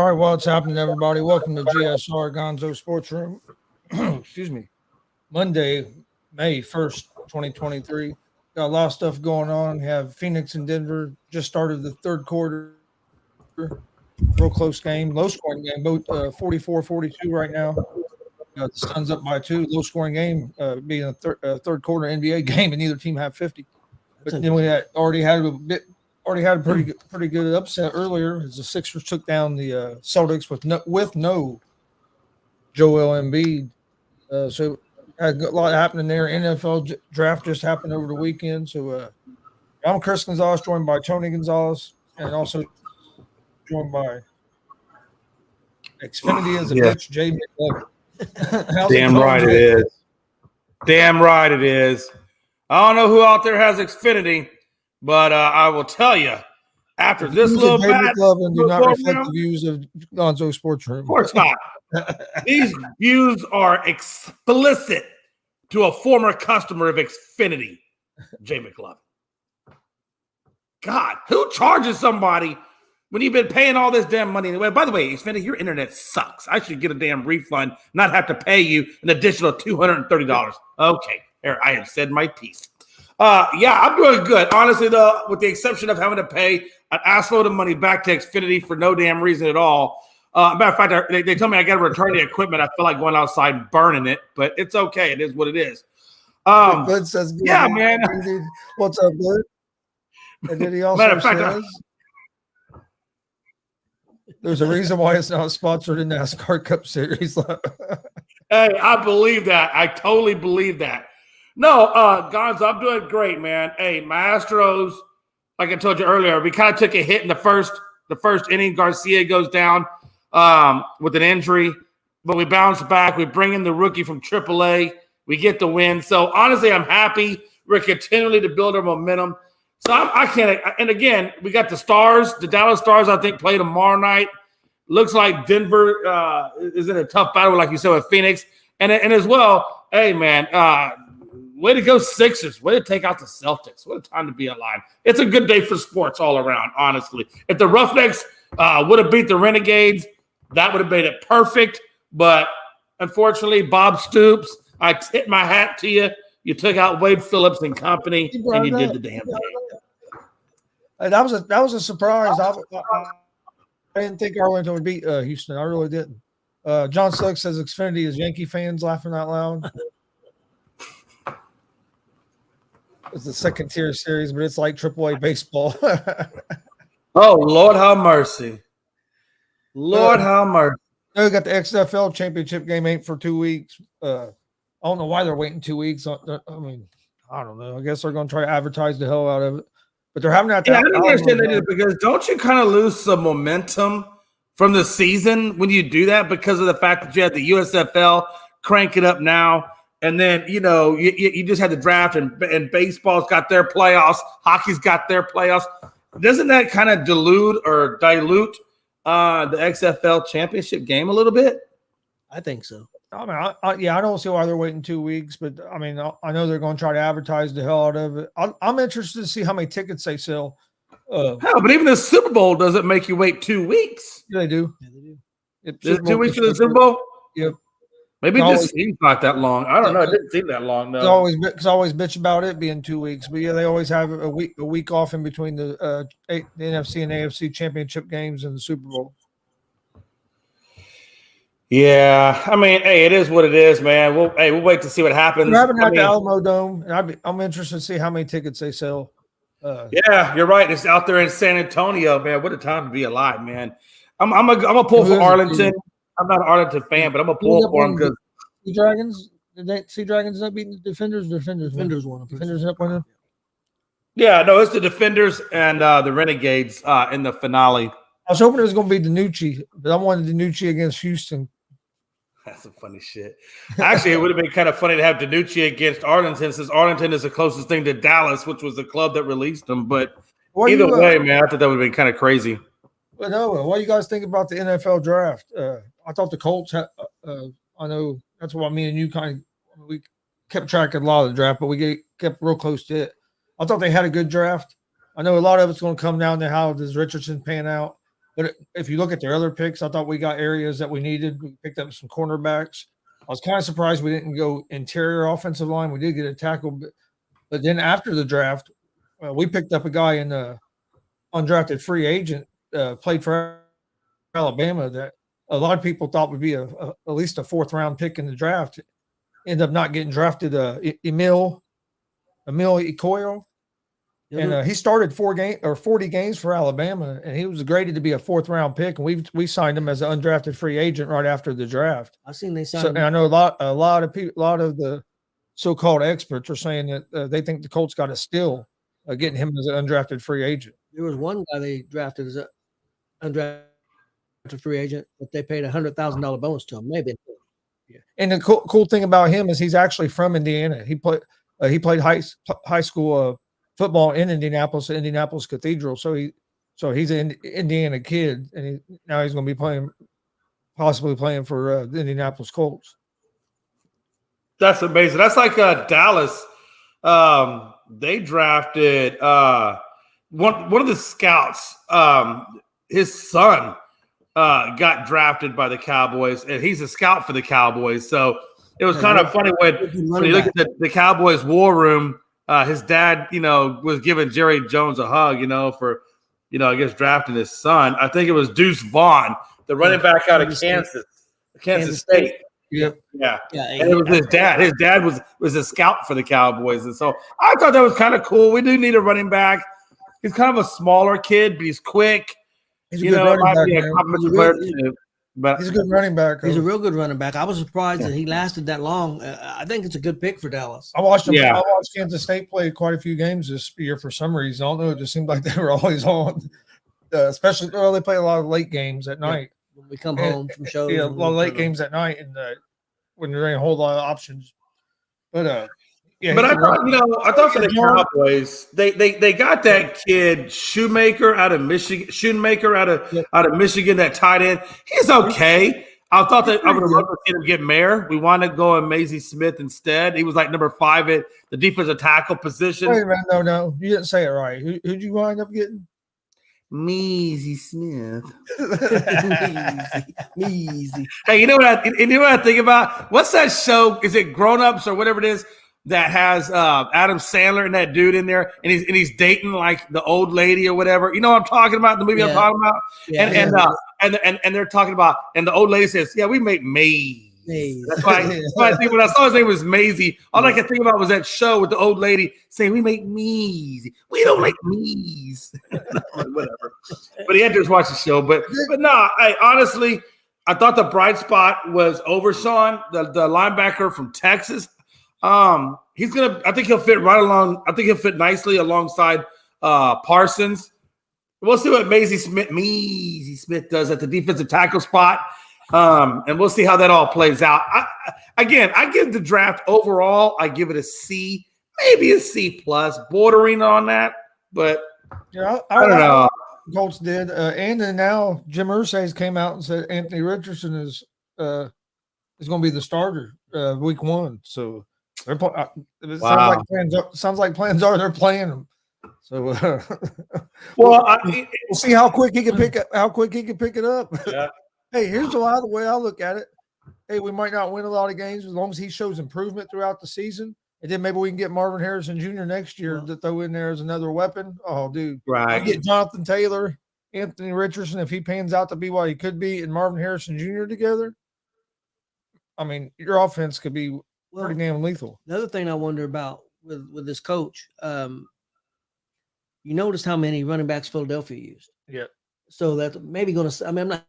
All right, what's happening, everybody? Welcome to G.S.R. Gonzo'S Sports Room. Excuse me. Monday, May 1st, 2023. Got a lot of stuff going on. Have Phoenix and Denver just started the third quarter. Real close game, low scoring game, both 44-42 right now. The Suns up by 2, low scoring game, being a third quarter NBA game, and neither team have 50. But then we already had a pretty good upset earlier as the Sixers took down the Celtics with no Joel Embiid. So had a lot happening there. NFL draft just happened over the weekend. So I'm Chris Gonzo'S, joined by Tony Gonzalez, and also joined by Xfinity as a bitch, Jay McLovin. Damn right it is. Damn right it is. I don't know who out there has Xfinity, but I will tell you, after this little bad, do not reflect the views of Gonzo'S Sports Room. Of course not. These views are explicit to a former customer of Xfinity, Jay McLovin. God, who charges somebody when you've been paying all this damn money anyway? By the way, Xfinity, your internet sucks. I should get a damn refund, not have to pay you an additional $230. Okay, there, I have said my piece. Yeah, I'm doing good. Honestly, though, with the exception of having to pay an assload of money back to Xfinity for no damn reason at all. Matter of fact, they told me I got to return the equipment. I feel like going outside and burning it, but it's okay. It is what it is. Good says, good, yeah, man. What's up, Good? And then he also says, there's a reason why it's not sponsored in the NASCAR Cup Series. Hey, I believe that. I totally believe that. No, Gonzo, I'm doing great, man. Hey, my Astros, like I told you earlier, we kind of took a hit in the first inning. Garcia goes down with an injury, but we bounce back. We bring in the rookie from AAA. We get the win. So, honestly, I'm happy. We're continuing to build our momentum. So, I can't – and, again, we got the Stars. The Dallas Stars, I think, play tomorrow night. Looks like Denver is in a tough battle, like you said, with Phoenix. And as well, hey, man, way to go, Sixers. Way to take out the Celtics. What a time to be alive. It's a good day for sports all around, honestly. If the Roughnecks would have beat the Renegades, that would have made it perfect. But unfortunately, Bob Stoops, I tip my hat to you. You took out Wade Phillips and company, and you did the damn thing. That was a surprise. I didn't think Arlington would beat Houston. I really didn't. John Suggs says Xfinity is Yankee fans laughing out loud. It's the second tier series, but it's like AAA baseball. Oh, Lord have mercy. Lord have mercy. We got the XFL championship game ain't for 2 weeks. I don't know why they're waiting 2 weeks. I mean, I don't know. I guess they're going to try to advertise the hell out of it. But they're having that. Yeah, I don't understand that because don't you kind of lose some momentum from the season when you do that because of the fact that you had the USFL crank it up now? And then, you know, you just had the draft and baseball's got their playoffs. Hockey's got their playoffs. Doesn't that kind of dilute the XFL championship game a little bit? I think so. I mean, I don't see why they're waiting 2 weeks, but I mean, I know they're going to try to advertise the hell out of it. I'm interested to see how many tickets they sell. Hell, but even the Super Bowl doesn't make you wait 2 weeks. Yeah, they do. Yeah, they do. There's 2 weeks for the Super Bowl? Yep. Maybe it just seems not that long. I don't know. It didn't seem that long, though. I always bitch about it being 2 weeks, but yeah, they always have a week off in between the NFC and AFC championship games and the Super Bowl. Yeah, I mean, hey, it is what it is, man. We'll wait to see what happens. We're having the Alamo Dome, and I'm interested to see how many tickets they sell. Yeah, you're right. It's out there in San Antonio, man. What a time to be alive, man. I'm gonna pull for Arlington. I'm not an Arlington fan, but I'm gonna pull for them because Sea Dragons. Did they Sea Dragons end up beating the Defenders? Defenders won. Defenders up winning. Yeah, no, it's the Defenders and the Renegades in the finale. I was hoping it was going to be DiNucci, but I wanted DiNucci against Houston. That's some funny shit. Actually, it would have been kind of funny to have DiNucci against Arlington, since Arlington is the closest thing to Dallas, which was the club that released them. But either way, man, I thought that would have been kind of crazy. But no, what do you guys think about the NFL draft? I thought the Colts had, I know that's what me and you we kept track of a lot of the draft, but we kept real close to it. I thought they had a good draft. I know a lot of it's going to come down to how does Richardson pan out. But if you look at their other picks, I thought we got areas that we needed. We picked up some cornerbacks. I was kind of surprised we didn't go interior offensive line. We did get a tackle, but then after the draft, we picked up a guy in the undrafted free agent, played for Alabama, that a lot of people thought would be at least a 4th-round pick in the draft. Ended up not getting drafted. Emil Ikoyo. And he started 40 games for Alabama, and he was graded to be a 4th-round pick. And we signed him as an undrafted free agent right after the draft. I seen they signed. And I know a lot of people, a lot of the so-called experts are saying that they think the Colts got a steal getting him as an undrafted free agent. There was one guy they drafted as an undrafted free agent, but they paid $100,000 bonus to him. Maybe. Yeah. And the cool thing about him is he's actually from Indiana. He played high school football in Indianapolis, at Indianapolis Cathedral. So he's an Indiana kid, and now he's going to be possibly playing for the Indianapolis Colts. That's amazing. That's like Dallas. They drafted one of the scouts. His son got drafted by the Cowboys, and he's a scout for the Cowboys. So it was kind of funny when you look at the Cowboys war room. His dad, was giving Jerry Jones a hug, for, I guess drafting his son. I think it was Deuce Vaughn, the running back out of Kansas State. Yep. Yeah. And it was his dad. His dad was a scout for the Cowboys. And so I thought that was kind of cool. We do need a running back. He's kind of a smaller kid, but he's quick. He's a good running back. But he's a good running back. He's a real good running back. I was surprised that he lasted that long. I think it's a good pick for Dallas. I watched him. Yeah. I watched Kansas State play quite a few games this year for some reason. I don't know. It just seemed like they were always on, especially they play a lot of late games at night. When we come home from shows. Yeah, a lot of late games at night, and when there ain't a whole lot of options. But but I thought for the Cowboys, they got that kid Shoemaker out of Michigan. Out of Michigan, that tight end. He's okay. I thought that I would have loved to see him get Mayer. We wanted to go in Maisie Smith instead. He was like number 5 at the defensive tackle position. Wait a minute, no, you didn't say it right. Who'd you wind up getting? Maisie Smith. Measy. Hey, you know what I think about? What's that show? Is it Grown Ups or whatever it is? That has Adam Sandler and that dude in there, and he's dating like the old lady or whatever. You know what I'm talking about? The movie I'm talking about. Yeah, and they're talking about, and the old lady says, "Yeah, we make maize." That's why I think when I saw his name was Maisie, all I could think about was that show with the old lady saying, "We make maize. We don't make maize." Whatever. But he had to just watch the show. But no, honestly, I thought the bright spot was Overshawn, the linebacker from Texas. I think he'll fit right along. I think he'll fit nicely alongside Parsons. We'll see what Maisie Smith does at the defensive tackle spot. And we'll see how that all plays out. I give the draft overall, I give it a C, maybe a C plus, bordering on that. But yeah, I don't know. Colts did, and then now Jim Irsay's came out and said Anthony Richardson is going to be the starter week 1. So. Sounds like plans are they're playing them. So, we'll see how quick he can pick it up. Yeah. Hey, here's the way I look at it. Hey, we might not win a lot of games as long as he shows improvement throughout the season, and then maybe we can get Marvin Harrison Jr. next year to throw in there as another weapon. Oh, dude, right? We get Jonathan Taylor, Anthony Richardson if he pans out to be what he could be, and Marvin Harrison Jr. together. I mean, your offense could be pretty damn lethal. Another thing I wonder about with this coach, you noticed how many running backs Philadelphia used. Yeah. So that's maybe going to. I mean, I'm not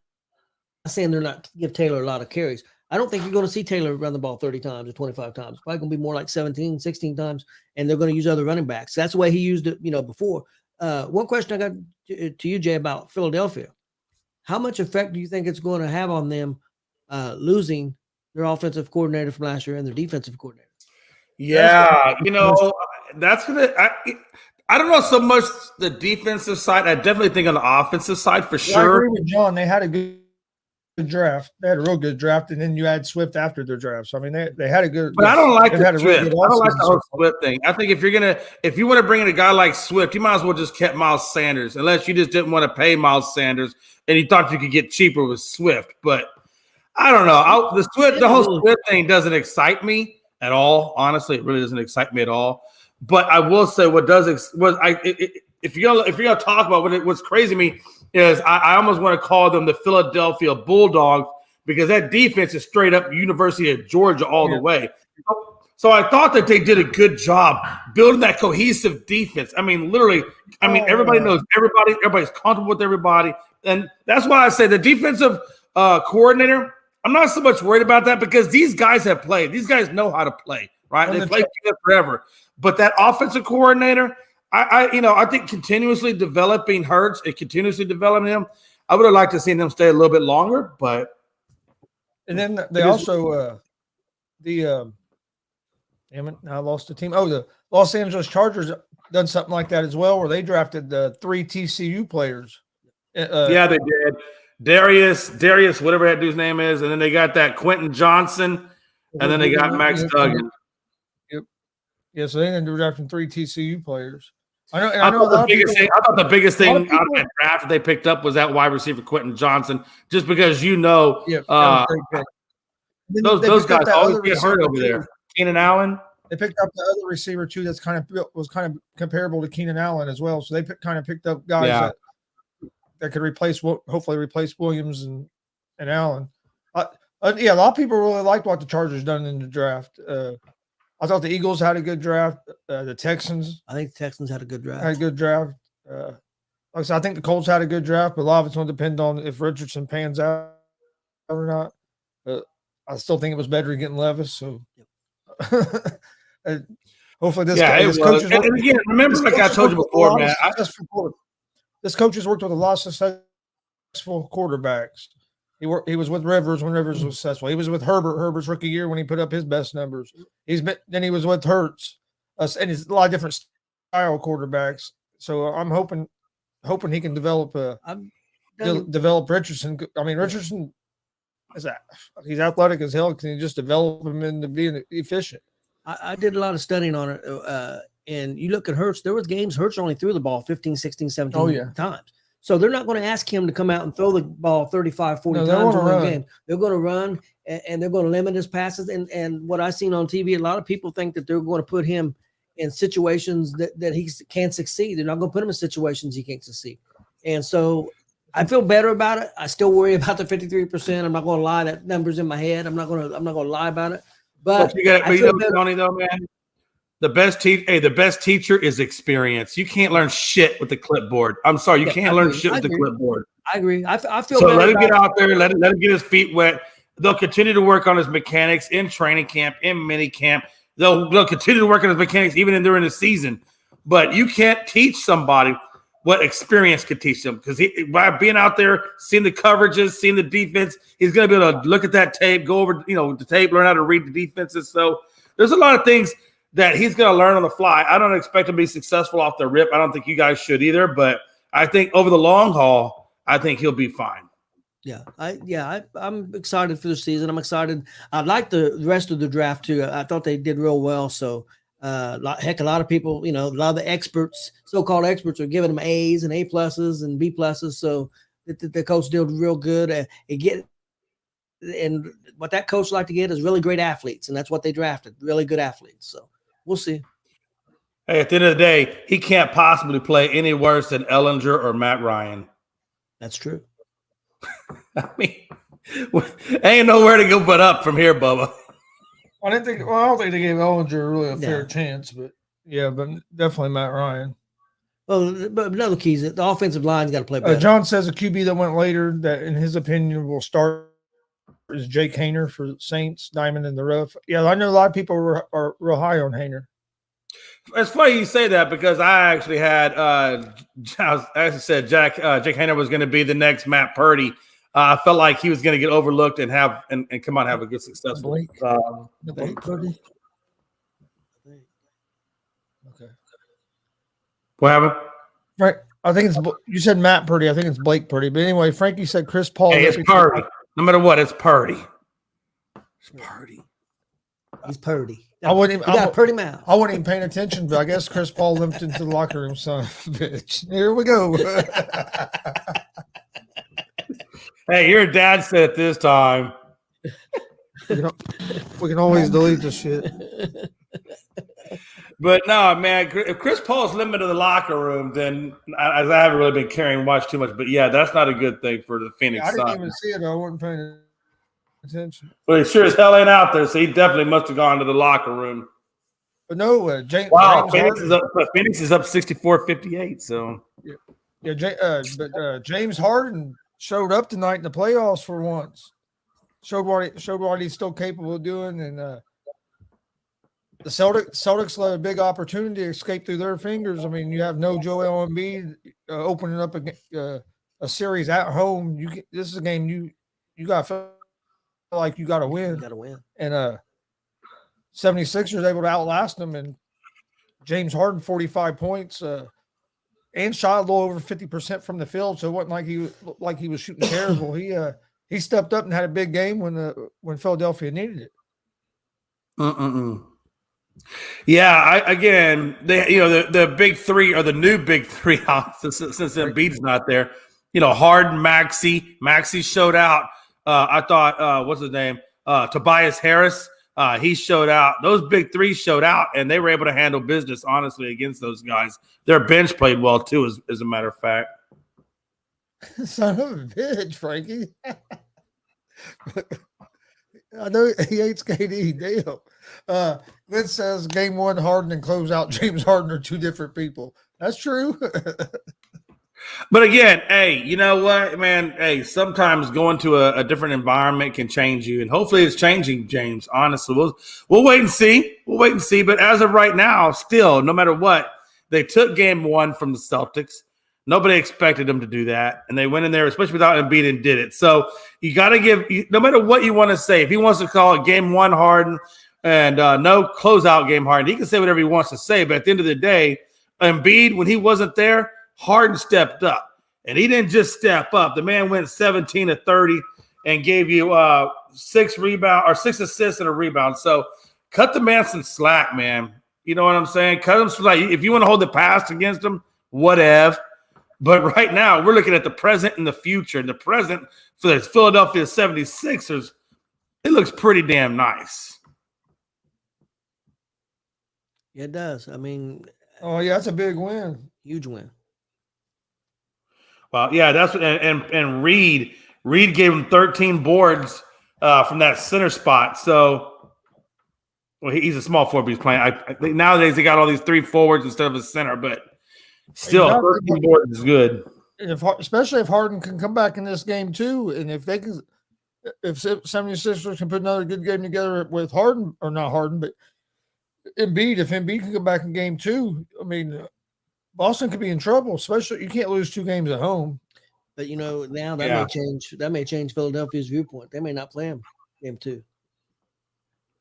saying they're not give Taylor a lot of carries. I don't think you're going to see Taylor run the ball 30 times or 25 times. Probably going to be more like 17, 16 times, and they're going to use other running backs. That's the way he used it, before. One question I got to you, Jay, about Philadelphia. How much effect do you think it's going to have on them losing their offensive coordinator from last year and their defensive coordinator? Yeah, that's going to – I don't know so much the defensive side. I definitely think on the offensive side for sure. I agree with John. They had a good draft. They had a real good draft, and then you add Swift after their draft. So I mean, they had a good. But I don't like they've the had a really Swift. good I don't like the whole offseason. Swift thing. I think if you want to bring in a guy like Swift, you might as well just kept Miles Sanders, unless you just didn't want to pay Miles Sanders and you thought you could get cheaper with Swift. But I don't know. The whole Swift thing doesn't excite me at all. Honestly, it really doesn't excite me at all. But I will say if you're gonna talk about what's crazy to me is I almost want to call them the Philadelphia Bulldogs, because that defense is straight up University of Georgia all the way. So I thought that they did a good job building that cohesive defense. I mean, literally, everybody knows everybody. Everybody's comfortable with everybody. And that's why I say the defensive coordinator, I'm not so much worried about that, because these guys have played. These guys know how to play, right? They played forever. But that offensive coordinator, I think continuously developing Hurts and continuously developing him, I would have liked to see them stay a little bit longer, but. And then they also damn it, I lost the team. Oh, the Los Angeles Chargers done something like that as well, where they drafted the 3 TCU players. Yeah, they did. Darius, whatever that dude's name is, and then they got that Quentin Johnson, and then they got Max Duggan. Yep. Yeah, so they ended up drafting 3 TCU players. I thought the biggest thing out of that draft that they picked up was that wide receiver Quentin Johnson, just because those guys always get hurt over there. Keenan Allen. They picked up the other receiver too. That's kind of comparable to Keenan Allen as well. So they picked up guys that could hopefully replace Williams and Allen. A lot of people really liked what the Chargers done in the draft. I thought the Eagles had a good draft. The Texans. I think the Texans had a good draft. Had a good draft. Like I said, I think the Colts had a good draft, but a lot of it's going to depend on if Richardson pans out or not. I still think it was better getting Levis. So hopefully this coach is. And again, remember, like I told you before, man. This coach has worked with a lot of successful quarterbacks. He was with Rivers when Rivers was successful. He was with Herbert's rookie year when he put up his best numbers. Then he was with Hurts, and he's a lot of different style quarterbacks. So I'm hoping he can develop Richardson. I mean, Richardson he's athletic as hell. Can you just develop him into being efficient? I did a lot of studying on it, and you look at Hurts. There was games Hurts only threw the ball 15, 16, 17 times. So they're not going to ask him to come out and throw the ball 35, 40 times in one game. They're going to run, and they're going to limit his passes. And what I've seen on TV, a lot of people think that they're going to put him in situations that he can't succeed. They're not going to put him in situations he can't succeed. And so I feel better about it. I still worry about the 53%. I'm not going to lie. That number's in my head. I'm not going to lie about it. But Tony, though, man. The best teacher is experience. You can't learn shit with the clipboard. I'm sorry, you can't learn shit with the clipboard. I agree. I feel so. Let him get out there. Let him get his feet wet. They'll continue to work on his mechanics in training camp, in mini camp. They'll continue to work on his mechanics even during the season. But you can't teach somebody what experience could teach them, because by being out there, seeing the coverages, seeing the defense, he's going to be able to look at that tape, go over the tape, learn how to read the defenses. So there's a lot of things that he's going to learn on the fly. I don't expect him to be successful off the rip. I don't think you guys should either, but I think over the long haul, I think he'll be fine. I'm excited for the season. I'm excited. I like the rest of the draft too. I thought they did real well. So a lot of people, a lot of the experts, so-called experts, are giving them A's and A pluses and B pluses. So the coach did real good. And what that coach like to get is really great athletes, and that's what they drafted, really good athletes. So we'll see. Hey, at the end of the day, he can't possibly play any worse than Ellinger or Matt Ryan. That's true. I mean, ain't nowhere to go but up from here, Bubba. I don't think they gave Ellinger really a fair chance, but definitely Matt Ryan. Well, but another key is the offensive line's got to play better. John says a QB that went later that, in his opinion, will start is Jake Haener for Saints, diamond in the rough. Yeah, I know a lot of people are real high on Haener. It's funny you say that, because I actually had Jake Haener was going to be the next Matt Purdy. I felt like he was going to get overlooked and have a good successful. Okay. What happened? Right. I think you said Matt Purdy. I think it's Blake Purdy. But anyway, Frankie said Chris Paul. Hey, it's Purdy. No matter what, it's Purdy. It's Purdy. He's Purdy. I wouldn't He even, got a Purdy mouth. I wasn't even paying attention, but I guess Chris Paul limped into the locker room, son of a bitch. Here we go. Hey, your dad said it this time. We can always delete the shit. But no, man, if Chris Paul's limited to the locker room, then I haven't really been carrying watch too much. But yeah, that's not a good thing for the Phoenix I didn't Suns. even see it. I wasn't paying attention. But he sure as hell ain't out there, so he definitely must have gone to the locker room. But no, James. Wow, James Phoenix is up 64-58. So James Harden showed up tonight in the playoffs for once. Showed what he's still capable of doing, and the Celtics let a big opportunity escape through their fingers. I mean, you have no Joel Embiid opening up a series at home. This is a game you got to feel like you got to win. You got to win. And 76ers able to outlast them, and James Harden 45 points and shot a little over 50% from the field. So it wasn't like he was shooting terrible. He stepped up and had a big game when Philadelphia needed it. Yeah, the big three are the new big three since Embiid's not there. Harden, Maxey showed out. I thought, what's his name? Tobias Harris. He showed out. Those big three showed out, and they were able to handle business, honestly, against those guys. Their bench played well, too, as a matter of fact. Son of a bitch, Frankie. I know he hates KD. Damn. Vince says game one, Harden and close out James Harden are two different people. That's true. But again, hey, you know what, man? Hey, sometimes going to a different environment can change you, and hopefully it's changing, James. Honestly, we'll wait and see. We'll wait and see. But as of right now, still, no matter what, they took game one from the Celtics. Nobody expected them to do that, and they went in there, especially without Embiid, and did it. So you got to give, no matter what you want to say, if he wants to call it game one Harden and no closeout game Harden, he can say whatever he wants to say. But at the end of the day, Embiid, when he wasn't there, Harden stepped up, and he didn't just step up. The man went 17 of 30 and gave you 6 assists and a rebound. So cut the man some slack, man. You know what I'm saying? Cut him some slack. If you want to hold the past against him, whatever. But right now, we're looking at the present and the future. And the present for the Philadelphia 76ers, it looks pretty damn nice. Yeah, it does. I mean, oh yeah, that's a big win. Huge win. Well, yeah, that's what, and Reed gave him 13 boards from that center spot. So, well, he's a small forward, but he's playing. I think nowadays they got all these 3 forwards instead of a center, but still, 13 boards is good. Especially if Harden can come back in this game too, and if 76ers can put another good game together with Harden, or not Harden, but Embiid, if Embiid can come back in game 2, I mean, Boston could be in trouble. Especially, you can't lose 2 games at home. But now may change. That may change Philadelphia's viewpoint. They may not play him game 2.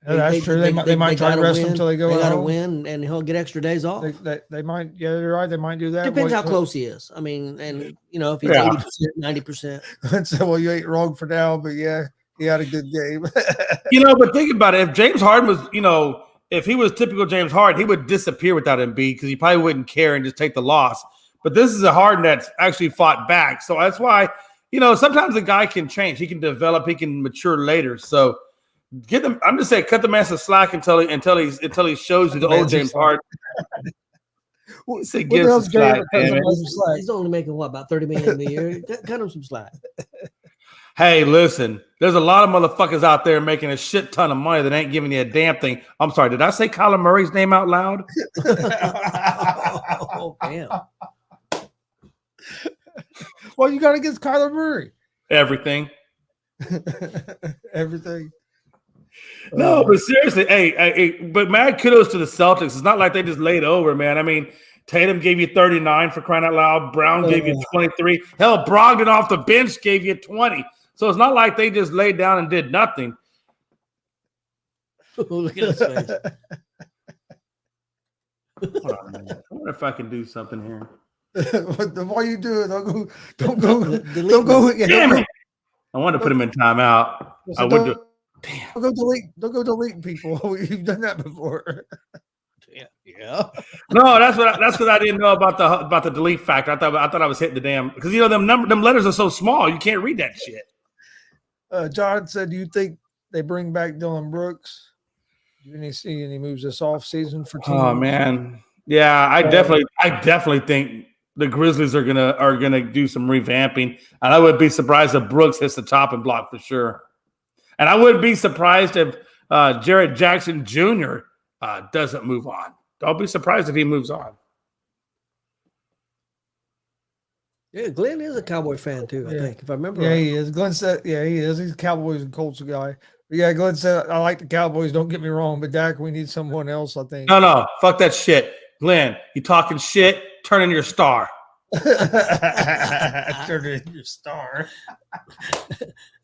Yeah, that's true. They might try to rest him until they go. They got to win, and he'll get extra days off. They might. Yeah, you're right. They might do that. Depends how close he is. I mean, and if he's 80%, 90%. So, well, you ain't wrong for now, but yeah, he had a good game. But think about it. If James Harden was, if he was typical James Harden, he would disappear without Embiid because he probably wouldn't care and just take the loss. But this is a Harden that's actually fought back. So that's why, sometimes a guy can change. He can develop. He can mature later. So get them. I'm just saying, cut the man some slack until he shows you the old James Harden. Say give some slack, man. He's only making about $30 million a year. Cut him some slack. Hey, listen, there's a lot of motherfuckers out there making a shit ton of money that ain't giving you a damn thing. I'm sorry, did I say Kyler Murray's name out loud? Oh, damn. Well, you got against Kyler Murray. Everything. Everything. No, but seriously, but mad kudos to the Celtics. It's not like they just laid over, man. I mean, Tatum gave you 39 for crying out loud. Brown gave you 23. Hell, Brogdon off the bench gave you 20. So it's not like they just laid down and did nothing. Look at his face. Hold on, man. I wonder if I can do something here. Why you do it? Don't go. Yeah, Damn it. I wanted to put him in timeout. So I would do. Don't go delete people. You've done that before. Yeah. No, that's what I didn't know about the delete factor. I thought I was hitting the damn because them letters are so small you can't read that shit. John said, "Do you think they bring back Dylan Brooks? Do you see any moves this off season for teams?" Oh man, yeah, I definitely think the Grizzlies are gonna do some revamping, and I would be surprised if Brooks hits the chopping block for sure. And I wouldn't be surprised if Jarrett Jackson Jr. Doesn't move on. Don't be surprised if he moves on. Yeah, Glenn is a Cowboy fan too, I think, if I remember Yeah, right. he is. Glenn said, he is. He's a Cowboys and Colts guy. But yeah, Glenn said, I like the Cowboys. Don't get me wrong, but Dak, we need someone else, I think. No, fuck that shit. Glenn, you talking shit, turn in your star. Turn in your star.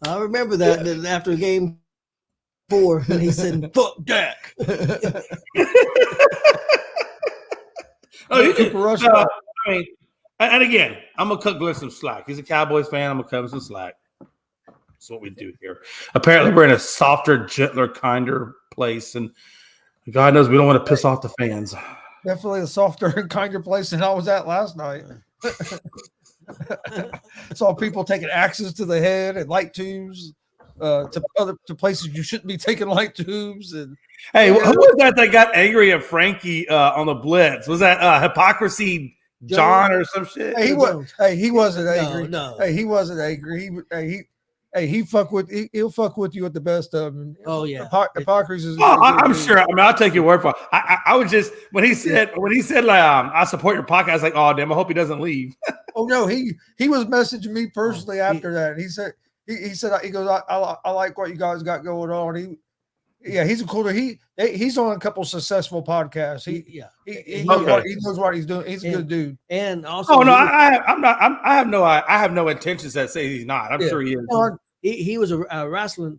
I remember that after game 4, and he said, "Fuck Dak." I mean, and again, I'm gonna cut Glenn some slack. He's a Cowboys fan. I'm gonna cut him some slack. That's what we do here. Apparently, we're in a softer, gentler, kinder place, and God knows we don't want to piss off the fans. Definitely a softer and kinder place than I was at last night. Saw people taking axes to the head and light tubes to places you shouldn't be taking light tubes. And hey, who was that got angry at Frankie on the blitz? Was that Hypocrisy John or some shit? Hey, he wasn't angry. No. Hey, he wasn't angry. He'll fuck with you at the best of them. Oh yeah, Hypocrisy is. I'm sure. I mean, I'll take your word for it. I was just when he said like I support your podcast. I was like, oh damn, I hope he doesn't leave. Oh no, he was messaging me personally after that. He said he goes, I like what you guys got going on. He's a cool dude. He's on a couple successful podcasts. He knows what he's doing. He's a good dude. And also, I have no intentions that say he's not. I'm sure he is. He was a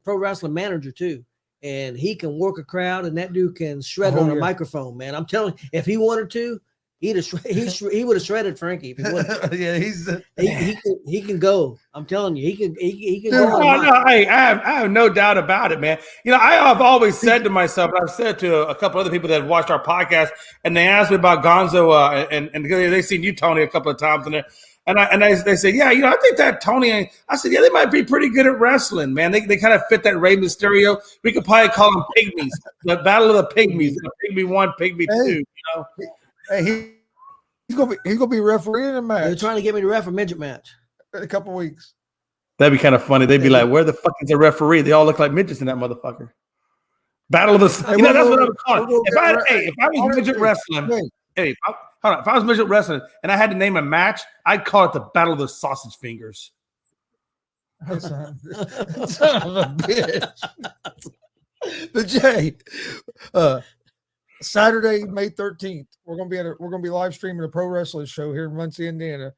pro wrestling manager too, and he can work a crowd, and that dude can shred on a microphone, man. I'm telling you, if he wanted to, he would have shredded Frankie. If he wanted to. Yeah, he can go. I'm telling you, he can Dude, go. I have no doubt about it, man. You know, I have always said to myself, and I've said to a couple other people that have watched our podcast, and they asked me about Gonzo, and they've seen you, Tony, a couple of times, and they say, yeah, I think that Tony. I said, yeah, they might be pretty good at wrestling, man. They kind of fit that Rey Mysterio. We could probably call them pygmies, the Battle of the Pygmies, Pygmy 1, Pygmy 2. Hey, he's gonna be refereeing a match. They're trying to get me to ref a midget match in a couple weeks. That'd be kind of funny. They'd be like, where the fuck is the referee? They all look like midgets in that motherfucker. Battle of the that's what I would call it. If I was midget wrestling, if I was midget wrestling and I had to name a match, I'd call it the Battle of the Sausage Fingers. Son of a bitch. But Jay, Saturday, May 13th, we're gonna be live streaming a pro wrestling show here in Muncie, Indiana,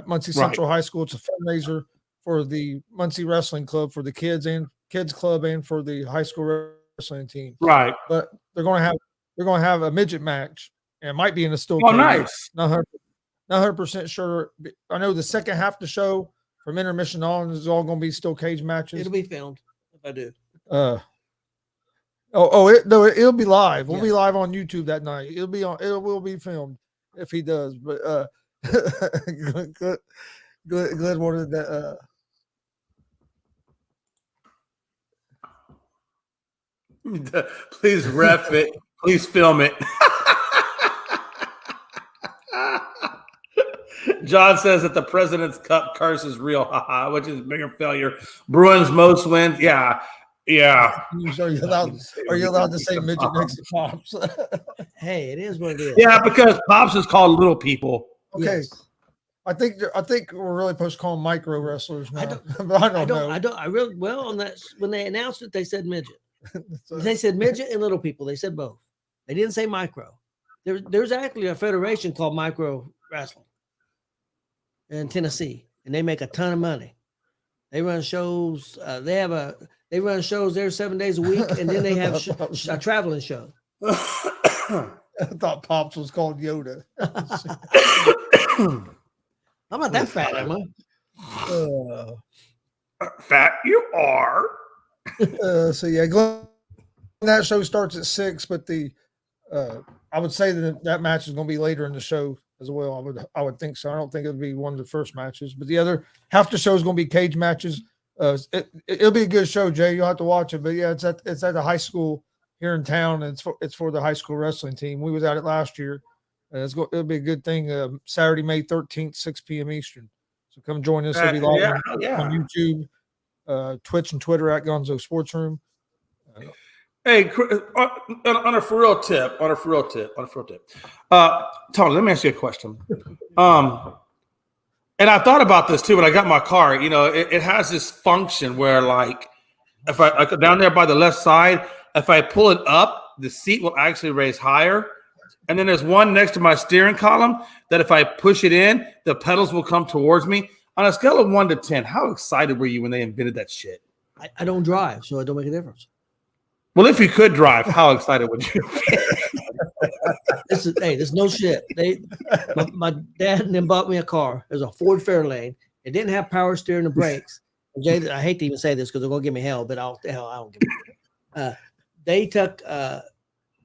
Muncie Central High School. It's a fundraiser for the Muncie Wrestling Club, for the kids club, and for the high school wrestling team. Right. But they're gonna have a midget match, and it might be in a steel cage. Oh, nice. Not 100% sure. I know the second half of the show from intermission on is all gonna be steel cage matches. It'll be filmed if I do. It'll be live. We'll be live on YouTube that night. It will be filmed if he does. But Glenn wanted that. Please ref it. Please film it. John says that the President's Cup curse is real, which is a bigger failure. Bruins most wins. Yeah. Are you allowed to say midget next to Pops? Hey, it is what it is. Yeah, because Pops is called little people. Okay. Yes. I think we're really supposed to call them micro wrestlers now. I don't know. I really on that when they announced it, they said midget. They said midget and little people. They said both. They didn't say micro. There's actually a federation called Micro Wrestling in Tennessee, and they make a ton of money. They run shows. They run shows there 7 days a week, and then they have a traveling show. I thought Pops was called Yoda. I'm not that fat, am I? Fat you are. So yeah, Glenn, that show starts at 6, but I would say that match is going to be later in the show as well. I would think so. I don't think it'll be one of the first matches, but the other half the show is going to be cage matches. It'll be a good show, Jay. You'll have to watch it. But yeah, it's at the high school here in town, and it's for the high school wrestling team. We was at it last year. It'll be a good thing. Saturday, May 13th, 6 p.m. Eastern. So come join us. It'll be live on YouTube, Twitch, and Twitter at Gonzo Sports Room. Hey, on a for real tip, Tony, let me ask you a question. And I thought about this too when I got my car. You know, it has this function where, like, if I go down there by the left side, if I pull it up, the seat will actually raise higher. And then there's one next to my steering column that if I push it in, the pedals will come towards me. On a scale of 1 to 10, how excited were you when they invented that shit? I don't drive, so it don't make a difference. Well, if you could drive, how excited would you be? There's no shit. My dad and them bought me a car. It was a Ford Fairlane. It didn't have power steering or brakes. Jay, I hate to even say this because they're gonna give me hell, but I don't give a they took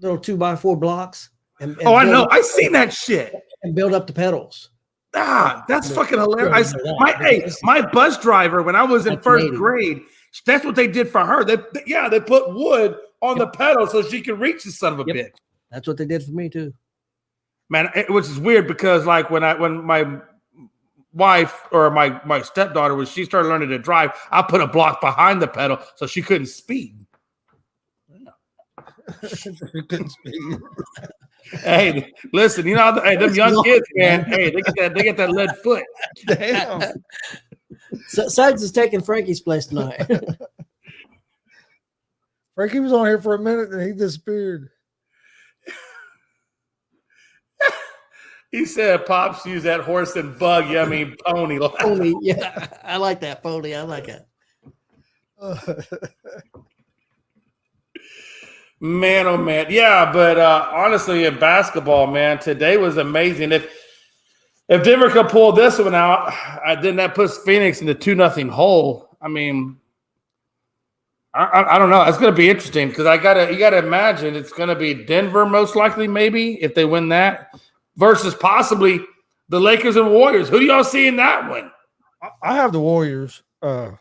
little 2x4 blocks and I know. I seen that shit. And build up the pedals. That's fucking hilarious. My bus driver, when I was in first grade, that's what they did for her. They put wood on the pedal so she could reach the son of a bitch. That's what they did for me too. Man, which is weird because like when my wife or my stepdaughter she started learning to drive, I put a block behind the pedal so she couldn't speed. She couldn't speed. Hey, listen, you know, them young kids, man. Hey, they get that lead foot. Damn. Sides is taking Frankie's place tonight. Frankie was on here for a minute and he disappeared. He said Pops used that horse and buggy. I mean pony. Pony, yeah. I like that pony. I like it. Man, oh man. Yeah, but honestly, in basketball, man, today was amazing. If Denver could pull this one out, then that puts Phoenix in the 2-0 hole. I mean, I don't know. It's going to be interesting because you gotta imagine it's going to be Denver most likely, maybe if they win that, versus possibly the Lakers and Warriors. Who do y'all see in that one? I have the Warriors. I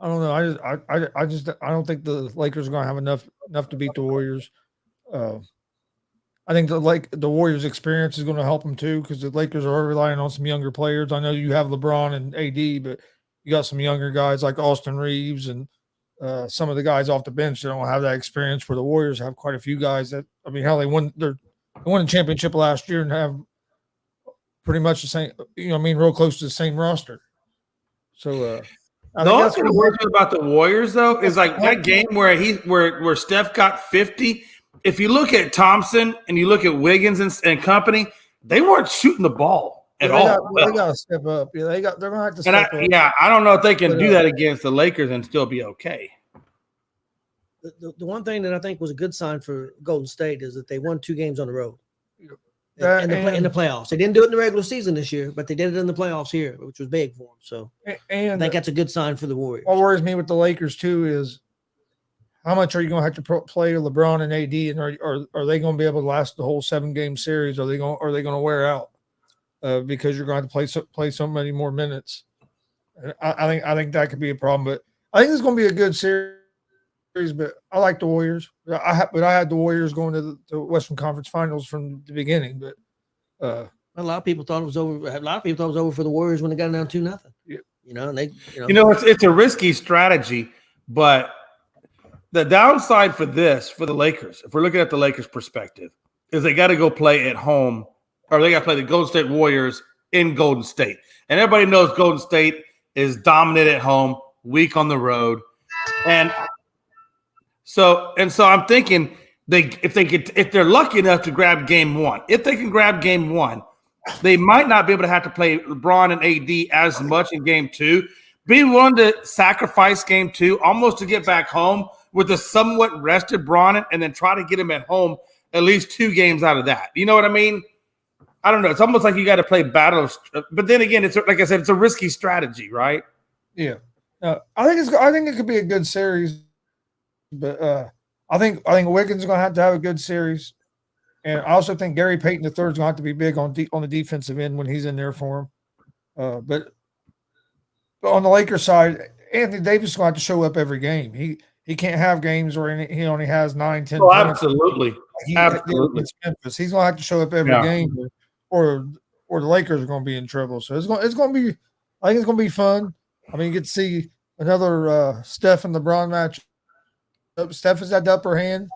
don't know. I don't think the Lakers are going to have enough to beat the Warriors. I think the Warriors' experience is going to help them too because the Lakers are relying on some younger players. I know you have LeBron and AD, but you got some younger guys like Austin Reeves and some of the guys off the bench that don't have that experience. Where the Warriors have quite a few guys that they won the championship last year and have pretty much the same. Real close to the same roster. So. The only thing that worries me about the Warriors, though, is like that game where Steph got 50. If you look at Thompson and you look at Wiggins and company, they weren't shooting the ball at all. They got to step up. Yeah, they're going to have to step up. Yeah, I don't know if they can do that against the Lakers and still be okay. The one thing that I think was a good sign for Golden State is that they won 2 games on the road. In the playoffs. They didn't do it in the regular season this year, but they did it in the playoffs here, which was big for them. So I think that's a good sign for the Warriors. What worries me with the Lakers too is how much are you going to have to play LeBron and AD, and are they going to be able to last the whole 7-game series? Are they going to wear out because you're going to have to play so many more minutes? I think that could be a problem, but I think it's going to be a good series. But I like the Warriors. I had the Warriors going to the Western Conference Finals from the beginning. But a lot of people thought it was over. A lot of people thought it was over for the Warriors when they got down 2-0. Yeah. It's a risky strategy, but the downside for the Lakers, if we're looking at the Lakers' perspective, is they got to go play at home, or they got to play the Golden State Warriors in Golden State, and everybody knows Golden State is dominant at home, weak on the road, and. So I'm thinking if they're lucky enough to grab game 1, if they can grab game 1, they might not be able to have to play LeBron and AD as much in game 2. Be willing to sacrifice game 2 almost to get back home with a somewhat rested Bron and then try to get him at home at least 2 games out of that. You know what I mean? I don't know. It's almost like you got to play battles, but then again, it's like I said, it's a risky strategy, right? Yeah. I think it could be a good series, but I think Wiggins is going to have a good series, and I also think Gary Payton III is going to have to be big on the defensive end when he's in there for him. But on the Lakers side, Anthony Davis is going to have to show up every game. He can't have games where he only has 9, 10 Oh, points. absolutely. Absolutely. Memphis. He's going to have to show up every game, or the Lakers are going to be in trouble. So it's going to be. I think it's going to be fun. I mean, you get to see another Steph and LeBron match. Steph has had the upper hand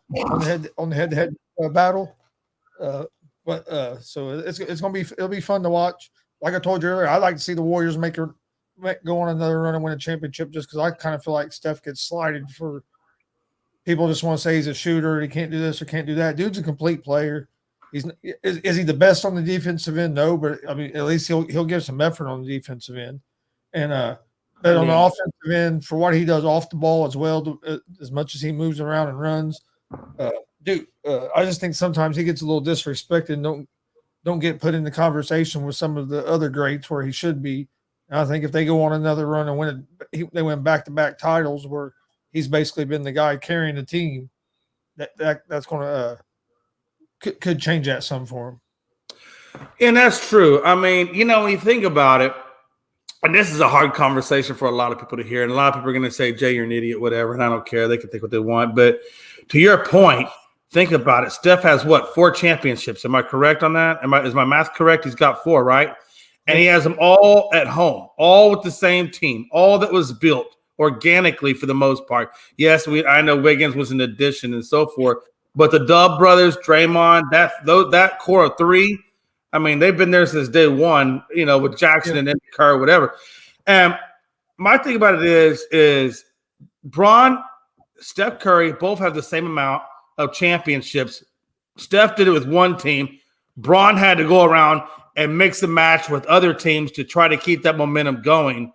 on the head-to-head battle. So it's going to be it'll be fun to watch. Like I told you earlier, I'd like to see the Warriors go on another run and win a championship, just because I kind of feel like Steph gets slighted for people just want to say he's a shooter, he can't do this or can't do that. Dude's a complete player. Is he the best on the defensive end? No, but I mean, at least he'll give some effort on the defensive end, and but on the offensive end, for what he does off the ball as well, as much as he moves around and runs, I just think sometimes he gets a little disrespected and don't get put in the conversation with some of the other greats where he should be. And I think if they go on another run and they win back-to-back titles where he's basically been the guy carrying the team, that's going to could change that some for him. And that's true. I mean, when you think about it, and this is a hard conversation for a lot of people to hear, and a lot of people are going to say, Jay, you're an idiot, whatever, and I don't care. They can think what they want. But to your point, think about it. Steph has, 4 championships? Am I correct on that? Is my math correct? He's got 4, right? And he has them all at home, all with the same team, all that was built organically for the most part. Yes, I know Wiggins was an addition and so forth, but the Dub brothers, Draymond, that core of 3, I mean, they've been there since day one, with Jackson and then Kerr, whatever. And my thing about it is Bron, Steph Curry both have the same amount of championships. Steph did it with one team. Bron had to go around and mix and match with other teams to try to keep that momentum going.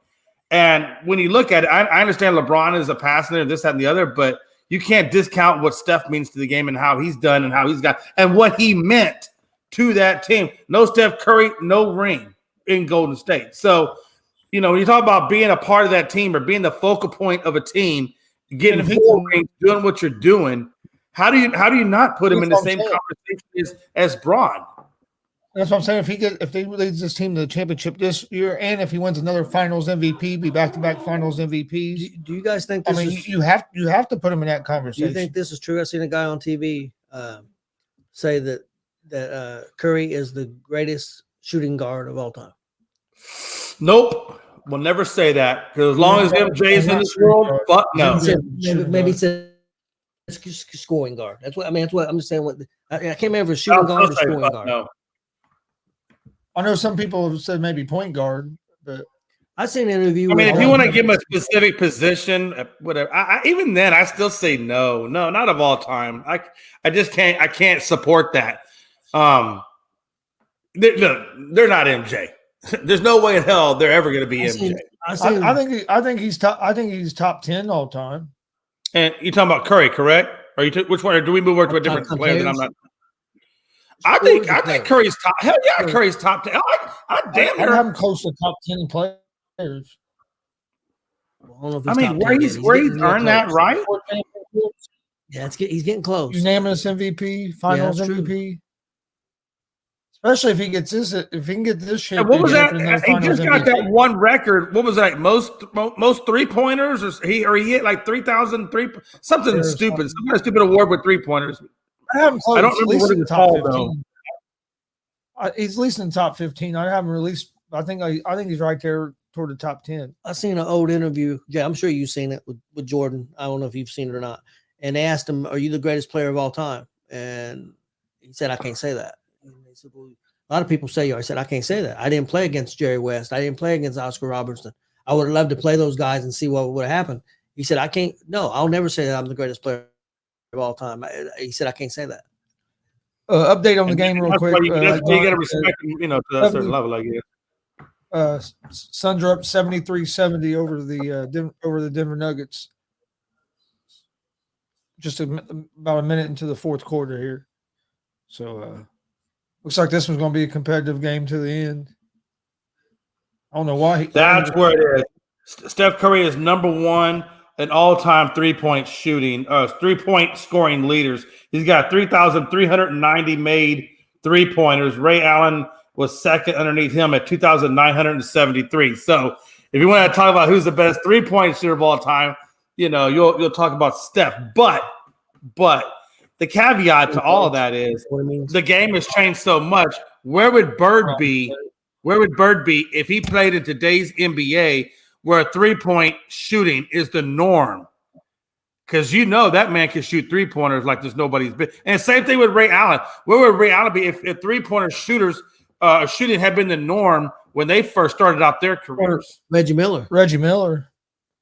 And when you look at it, I understand LeBron is a passer, this, that, and the other, but you can't discount what Steph means to the game and how he's done and how he's got and what he meant to that team. No Steph Curry, no ring in Golden State. So, when you talk about being a part of that team or being the focal point of a team, getting 4 rings, doing what you're doing, how do you not put him in the same conversation as Bron? That's what I'm saying. If he leads this team to the championship this year, and if he wins another Finals MVP, be back-to-back Finals MVPs. Do you guys think? You have to put him in that conversation. Do you think this is true? I've seen a guy on TV say that Curry is the greatest shooting guard of all time. Nope, we'll never say that, because as long as MJ's in this world, fuck no. Maybe he said scoring guard. That's what I mean. That's what I'm just saying. I can't remember if shooting guard or scoring guard. No. I know some people have said maybe point guard, but I've seen an interview. I mean, if you want to give him a specific position, whatever. Even then, I still say no, not of all time. I just can't. I can't support that. They're not MJ. There's no way in hell they're ever going to be MJ. I think he's top. I think he's top 10 all time. And you're talking about Curry, correct? Or which one? Or do we move over to a different player that I'm not? I think Curry's top. Hell yeah, Curry's top 10. I'd have him close to top 10 players. I mean, where he's earned that right? Yeah, he's getting close. Unanimous MVP, Finals MVP. Especially if he gets this, if he can get this shit. What was that? He just got that one record. What was it, like most 3-pointers, or he hit like 3,000 something stupid, some kind of stupid award with 3-pointers. I don't remember what it was called though. He's at least in the top 15. I haven't released. I think he's right there toward the top 10. I seen an old interview. Yeah, I'm sure you've seen it with Jordan. I don't know if you've seen it or not. And they asked him, "Are you the greatest player of all time?" And he said, "I can't say that." And they said, "Well, a lot of people say you." I said, "I can't say that. I didn't play against Jerry West. I didn't play against Oscar Robertson. I would have loved to play those guys and see what would have happened." He said, "I can't. No, I'll never say that I'm the greatest player of all time." He said, "I can't say that." Update on the game real quick. You got to respect him, to a certain level, I guess. Suns are up 73-70 over the Denver Nuggets. Just about a minute into the fourth quarter here. So Looks like this one's going to be a competitive game to the end. I don't know why. That's where it is. Steph Curry is number one in all-time three-point shooting, three-point scoring leaders. He's got 3,390 made three-pointers. Ray Allen was second underneath him at 2,973. So if you want to talk about who's the best three-point shooter of all time, you'll talk about Steph. But the caveat to all of that is the game has changed so much. Where would Bird be? Where would Bird be if he played in today's NBA where three-point shooting is the norm? Because that man can shoot three-pointers like there's nobody's been. And same thing with Ray Allen. Where would Ray Allen be if three-pointer shooting had been the norm when they first started out their careers? Reggie Miller,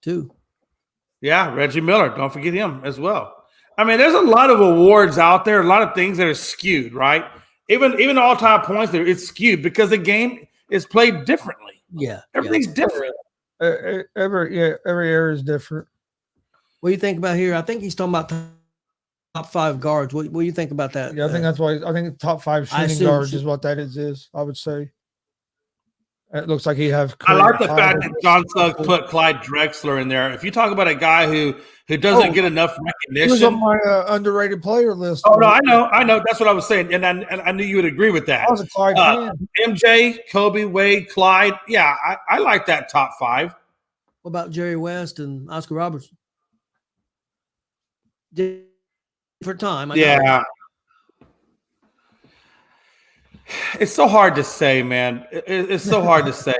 too. Yeah, Reggie Miller. Don't forget him as well. I mean, there's a lot of awards out there, a lot of things that are skewed, right? Even all-time points there, it's skewed because the game is played differently. Yeah. Everything's different. Every area is different. What do you think about here? I think he's talking about top five guards. What do you think about that? Yeah, I think that's why. I think top five shooting guards is what that is. I would say. It looks like he have. I like the fact that John Suggs put Clyde Drexler in there. If you talk about a guy who doesn't get enough recognition, he was on my underrated player list. Oh no, I know. That's what I was saying, and I knew you would agree with that. I was a Clyde fan. MJ, Kobe, Wade, Clyde. Yeah, I like that top five. What about Jerry West and Oscar Robertson? Different time. Yeah. It's so hard to say, man. It's so hard to say.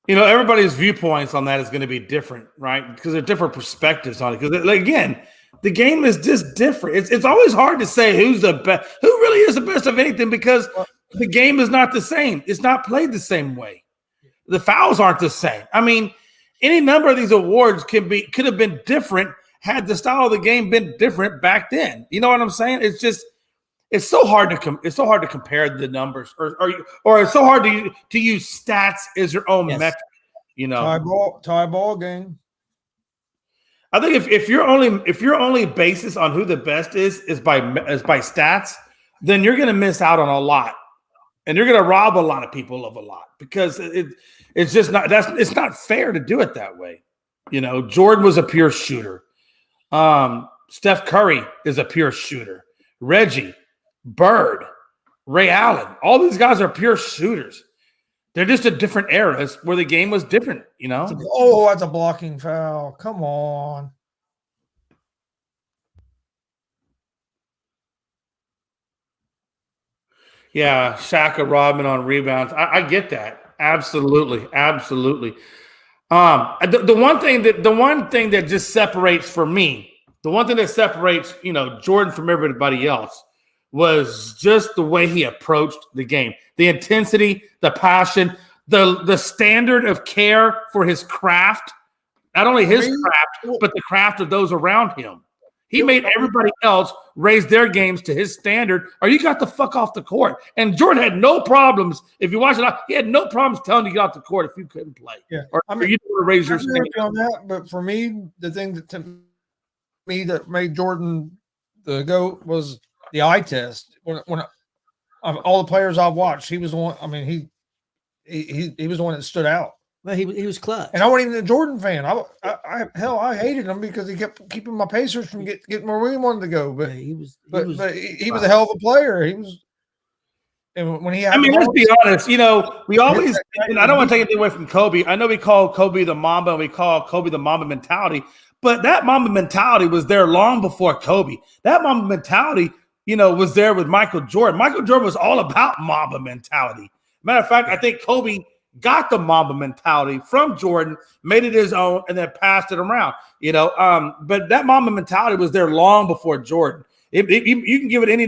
Everybody's viewpoints on that is going to be different, right? Because there are different perspectives on it. Because again, the game is just different. It's always hard to say who's the best, who really is the best of anything, because the game is not the same. It's not played the same way. The fouls aren't the same. I mean, any number of these awards could have been different had the style of the game been different back then. You know what I'm saying? It's so hard to compare the numbers, or it's so hard to use stats as your own metric. Tie ball game. I think if your only basis on who the best is by stats, then you're going to miss out on a lot, and you're going to rob a lot of people of a lot, because it's just not it's not fair to do it that way. Jordan was a pure shooter. Steph Curry is a pure shooter. Reggie, Bird, Ray Allen, all these guys are pure shooters. They're just at different eras where the game was different, That's a blocking foul. Come on. Yeah, Shaka Rodman on rebounds. I get that. Absolutely. The one thing that just separates for me, Jordan from everybody else, was just the way he approached the game, the intensity, the passion, the standard of care for his craft, not only his craft, but the craft of those around him. He made everybody else raise their games to his standard, or you got the fuck off the court. And Jordan had no problems. If you watch it, he had no problems telling you to get off the court if you couldn't play. Yeah, or you didn't want to raise your standard on that. But for me, the thing that made Jordan the GOAT was the eye test. When all the players I've watched, he was the one. I mean, he was the one that stood out. Well, he was clutch. And I wasn't even a Jordan fan. I hated him because he kept keeping my Pacers from getting where we wanted to go. But he was a hell of a player. He was. And when he had, let's be honest. We always. And I don't want to take anything away from Kobe. I know we call Kobe the Mamba, and we call Kobe the Mamba mentality. But that Mamba mentality was there long before Kobe. That Mamba mentality, was there with Michael Jordan. Michael Jordan was all about Mamba mentality. Matter of fact, I think Kobe got the Mamba mentality from Jordan, made it his own, and then passed it around. But that Mamba mentality was there long before Jordan. You can give it any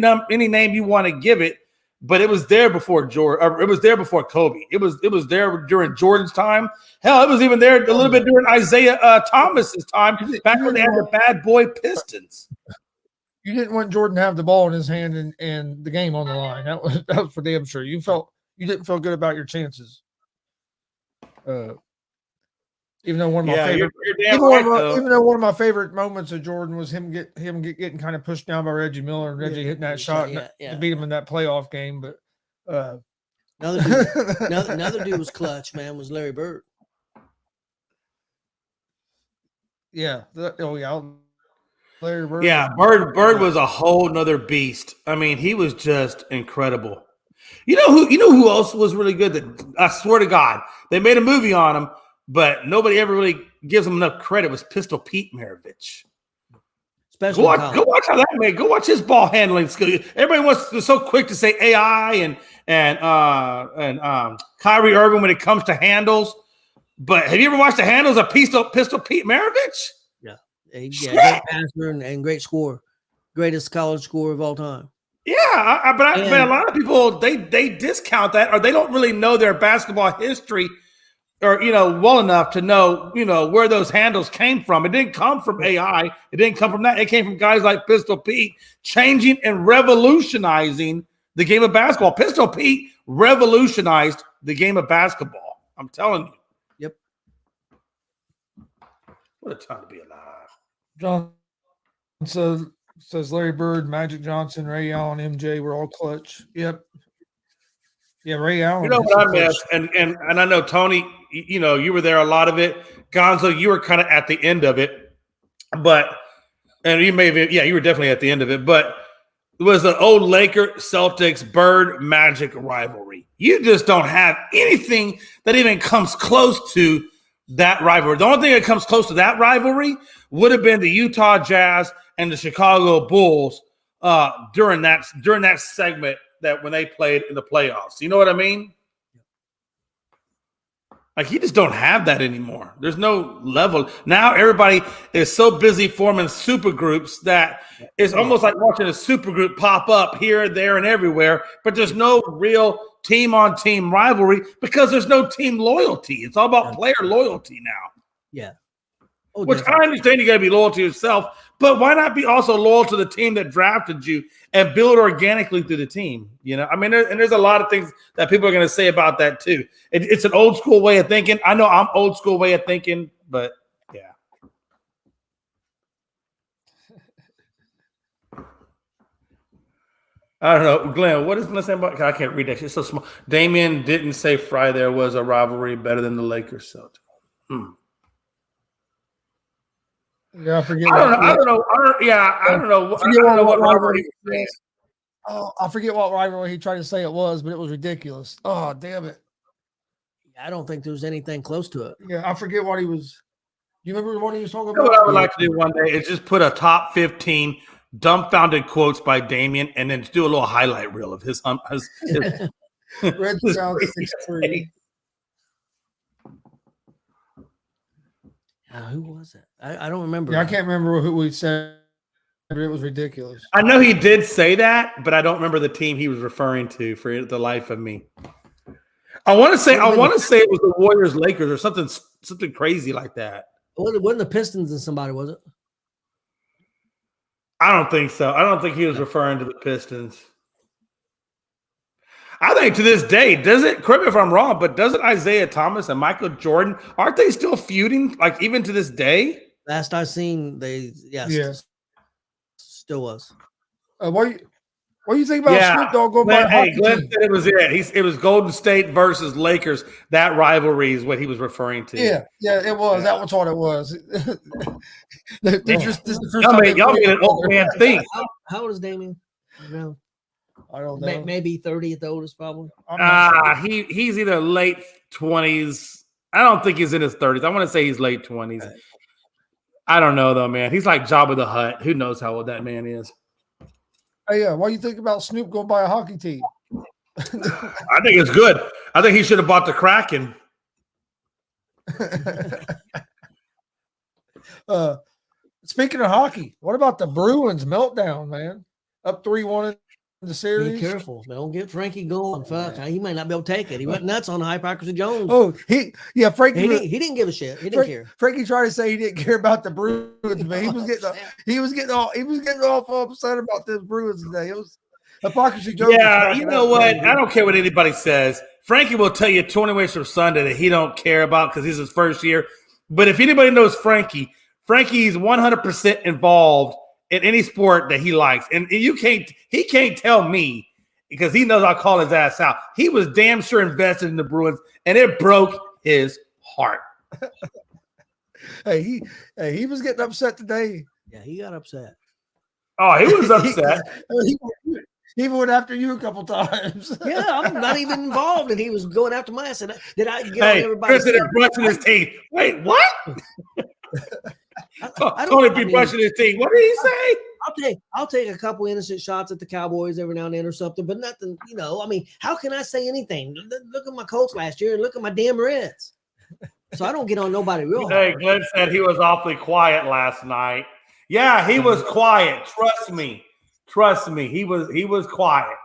name you want to give it, but it was there before Jordan. Or it was there before Kobe. It was there during Jordan's time. Hell, it was even there a little bit during Isaiah Thomas's time, back when they had the bad boy Pistons. You didn't want Jordan to have the ball in his hand and the game on the line. That was for damn sure. You didn't feel good about your chances. Even though one of my Yeah, favorite, you're damn right, though. even though one of my favorite moments of Jordan was him getting kind of pushed down by Reggie Miller and Reggie hitting that shot to beat him in that playoff game. But another dude was clutch, man. Was Larry Bird? Yeah. Larry Bird. Yeah, Bird was a whole nother beast. I mean, he was just incredible. You know who else was really good? That I swear to God, they made a movie on him, but nobody ever really gives him enough credit. Was Pistol Pete Maravich. Go watch how that man. Go watch his ball handling skill. Everybody is so quick to say AI and Kyrie Irving when it comes to handles. But have you ever watched the handles of Pistol Pete Maravich? Great passer and great scorer, greatest college scorer of all time. Yeah, but a lot of people they discount that, or they don't really know their basketball history, or well enough to know where those handles came from. It didn't come from AI. It didn't come from that. It came from guys like Pistol Pete changing and revolutionizing the game of basketball. Pistol Pete revolutionized the game of basketball. I'm telling you. Yep. What a time to be alive. John says Larry Bird, Magic Johnson, Ray Allen, MJ were all clutch. Yep. Yeah, Ray Allen. You know what I missed, and I know Tony. You were there a lot of it. Gonzo, you were kind of at the end of it, and you were definitely at the end of it. But it was the old Laker Celtics Bird Magic rivalry. You just don't have anything that even comes close to that rivalry. The only thing that comes close to that rivalry would have been the Utah Jazz and the Chicago Bulls during that segment that when they played in the playoffs. You know what I mean? Like, you just don't have that anymore. There's no level. Now everybody is so busy forming super groups that it's almost like watching a super group pop up here, there, and everywhere, but there's no real team-on-team rivalry because there's no team loyalty. It's all about player loyalty now. Yeah. Which definitely. I understand you got to be loyal to yourself, but why not be also loyal to the team that drafted you and build organically through the team? I mean, there's a lot of things that people are going to say about that too. It's an old school way of thinking. I know I'm old school way of thinking, but yeah. I don't know, Glenn. What is Glenn saying about? I can't read that. It's so small. Damian didn't say Friday there was a rivalry better than the Lakers. So. Yeah, I forget. I don't know what rivalry. Oh, I forget what rivalry he tried to say it was, but it was ridiculous. Oh, damn it! I don't think there's anything close to it. Yeah, I forget what he was. You remember what he was talking about? What I would like to do one day is just put a top 15 dumbfounded quotes by Damian, and then do a little highlight reel of his Red Sound 6-3. Who was it? I don't remember. Yeah, I can't remember who we said, but it was ridiculous. I know he did say that, but I don't remember the team he was referring to for the life of me. I want to say it was the Warriors Lakers or something crazy like that. It wasn't the Pistons and somebody, was it? I don't think so. I don't think he was referring to the Pistons. I think to this day, correct me if I'm wrong, but doesn't Isaiah Thomas and Michael Jordan, aren't they still feuding, like, even to this day? Last I seen, still was. What do you think about Snoop Dogg going by? Glenn said it was it. It was Golden State versus Lakers. That rivalry is what he was referring to. Yeah, it was. That was what it was. Y'all made an old man think. How old is Damian? I don't know. Maybe 30 at the oldest, probably. He's either late 20s. I don't think he's in his 30s. I want to say he's late 20s. Right. I don't know though, man. He's like Jabba the Hutt. Who knows how old that man is? Hey, yeah. What do you think about Snoop going by a hockey team? I think it's good. I think he should have bought the Kraken. Speaking of hockey, what about the Bruins meltdown, man? Up 3-1 in the series. Be careful. Don't get Frankie going. Fuck. He might not be able to take it. He went nuts on the Hypocrisy Jones. Oh, Frankie. He didn't give a shit. He didn't care. Frankie tried to say he didn't care about the Bruins, but he was getting all upset about this Bruins today. It was Hypocrisy Jones. Yeah, you know what? I don't care what anybody says. Frankie will tell you 20 ways from Sunday that he don't care about because he's his first year. But if anybody knows Frankie's 100% involved in any sport that he likes. And he can't tell me because he knows I'll call his ass out. He was damn sure invested in the Bruins, and it broke his heart. Hey, he was getting upset today. Yeah, he got upset. Oh, he was upset. He went after you a couple times. Yeah, I'm not even involved, and he was going after my ass. And did I get on Hey, everybody's Chris team? brushing his teeth. Wait, what? I Tony don't- be I mean, brushing his teeth. What did he say? I'll take a couple innocent shots at the Cowboys every now and then or something, but nothing, I mean, how can I say anything? Look at my Colts last year and look at my damn Reds. So I don't get on nobody real Hey, hard. Glenn said he was awfully quiet last night. Yeah, he was quiet. Trust me. He was quiet.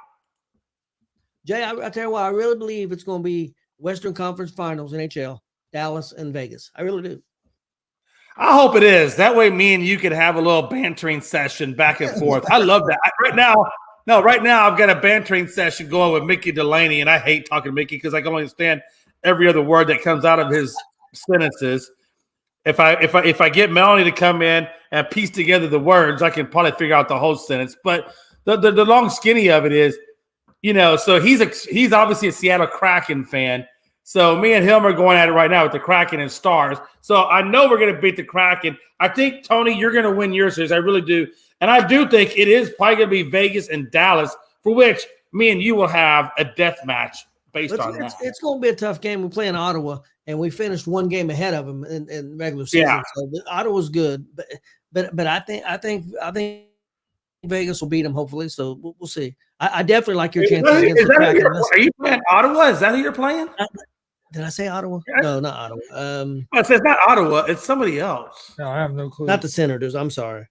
Jay, I tell you what, I really believe it's going to be Western Conference Finals, NHL, Dallas and Vegas. I really do. I hope it is. That way me and you can have a little bantering session back and forth. I love that. Right now I've got a bantering session going with Mickey Delaney, and I hate talking to Mickey because I can only understand every other word that comes out of his sentences. If I get Melanie to come in and piece together the words, I can probably figure out the whole sentence. But the long skinny of it is, so he's obviously a Seattle Kraken fan. So me and him are going at it right now with the Kraken and Stars. So I know we're going to beat the Kraken. I think, Tony, you're going to win your series. I really do. And I do think it is probably going to be Vegas and Dallas, for which me and you will have a death match based on that. It's going to be a tough game. We play in Ottawa, and we finished one game ahead of them in regular season. Yeah. So Ottawa's good, but I think Vegas will beat them hopefully. So we'll see. I definitely like your chances against the Kraken. Are you playing Ottawa? Is that who you're playing? Did I say Ottawa? Yeah. No, not Ottawa. It's not Ottawa. It's somebody else. No, I have no clue. Not the Senators. I'm sorry.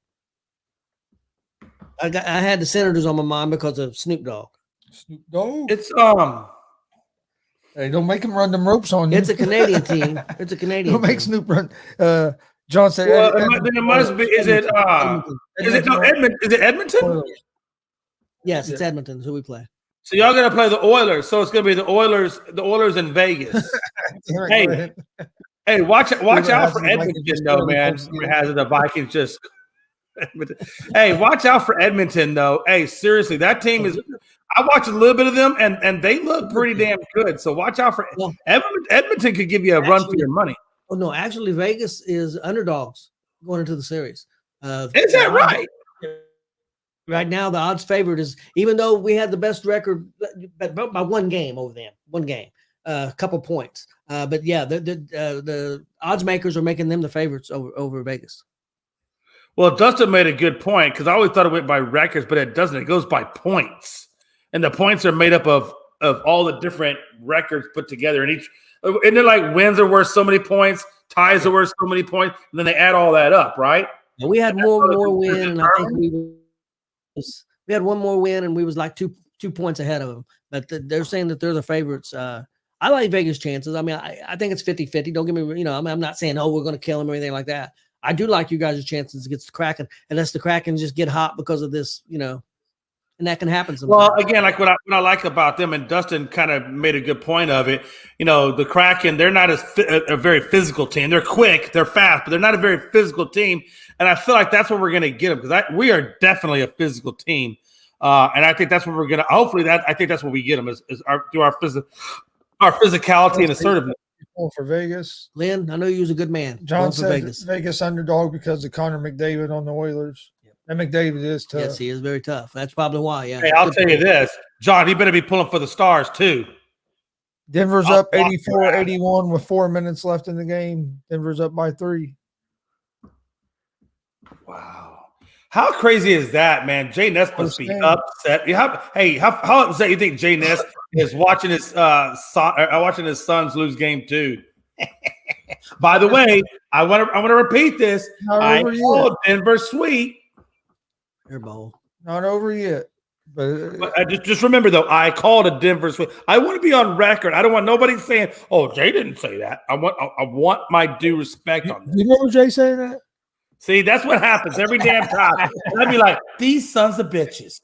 I had the Senators on my mind because of Snoop Dogg. Snoop Dogg. It's Hey, don't make him run them ropes on you. It's a Canadian team. It's a Canadian. Don't make team. Snoop run. John said. well, then it must be. Is it Edmonton? Is it Edmonton? Yes, it's Edmonton. Who we play. So y'all gonna play the Oilers. So it's gonna be the Oilers in Vegas. Hey, watch out for Edmonton, though, man. Has the Vikings just. Hey, watch out for Edmonton, though. Hey, seriously, that team is. I watched a little bit of them, and they look pretty damn good. So watch out for Edmonton. Could give you a run for your money. Oh no, actually, Vegas is underdogs going into the series. Is that right? Right now, the odds favorite is, even though we had the best record by one game over them, a couple points. But yeah, the odds makers are making them the favorites over Vegas. Well, Dustin made a good point because I always thought it went by records, but it doesn't. It goes by points, and the points are made up of all the different records put together. And they're like wins are worth so many points, ties are worth so many points, and then they add all that up, right? And we had more win, and I think we had one more win, and we was like two points ahead of them. But they're saying that they're the favorites. I like Vegas' chances. I mean, I think it's 50-50. Don't get me, I'm not saying, we're going to kill them or anything like that. I do like you guys' chances against the Kraken, unless the Kraken just get hot because of this, and that can happen sometimes. Well, again, like what I like about them, and Dustin kind of made a good point of it. The Kraken, they're not a very physical team. They're quick, they're fast, but they're not a very physical team. And I feel like that's what we're going to get them because we are definitely a physical team. And I think that's what we're going to. Hopefully, I think that's what we get them is through our physicality and assertiveness. For Vegas, Lynn, I know you was a good man. John said Vegas underdog because of Connor McDavid on the Oilers. And McDavid is tough. Yes, he is very tough. That's probably why. Yeah. Hey, I'll tell you this, John, you better be pulling for the Stars too. Denver's up 84-81 with 4 minutes left in the game. Denver's up by 3. Wow. How crazy is that, man? Jay Ness must be upset. How upset you think Jay Ness is watching his sons lose game 2? By the way, I want to repeat this. I called Denver sweet. Air ball. Not over yet. But just remember, though, I called a Denver sweet. I want to be on record. I don't want nobody saying, "Oh, Jay didn't say that." I want my due respect on that. You remember Jay saying that? See, that's what happens every damn time. And I'd be like, "These sons of bitches."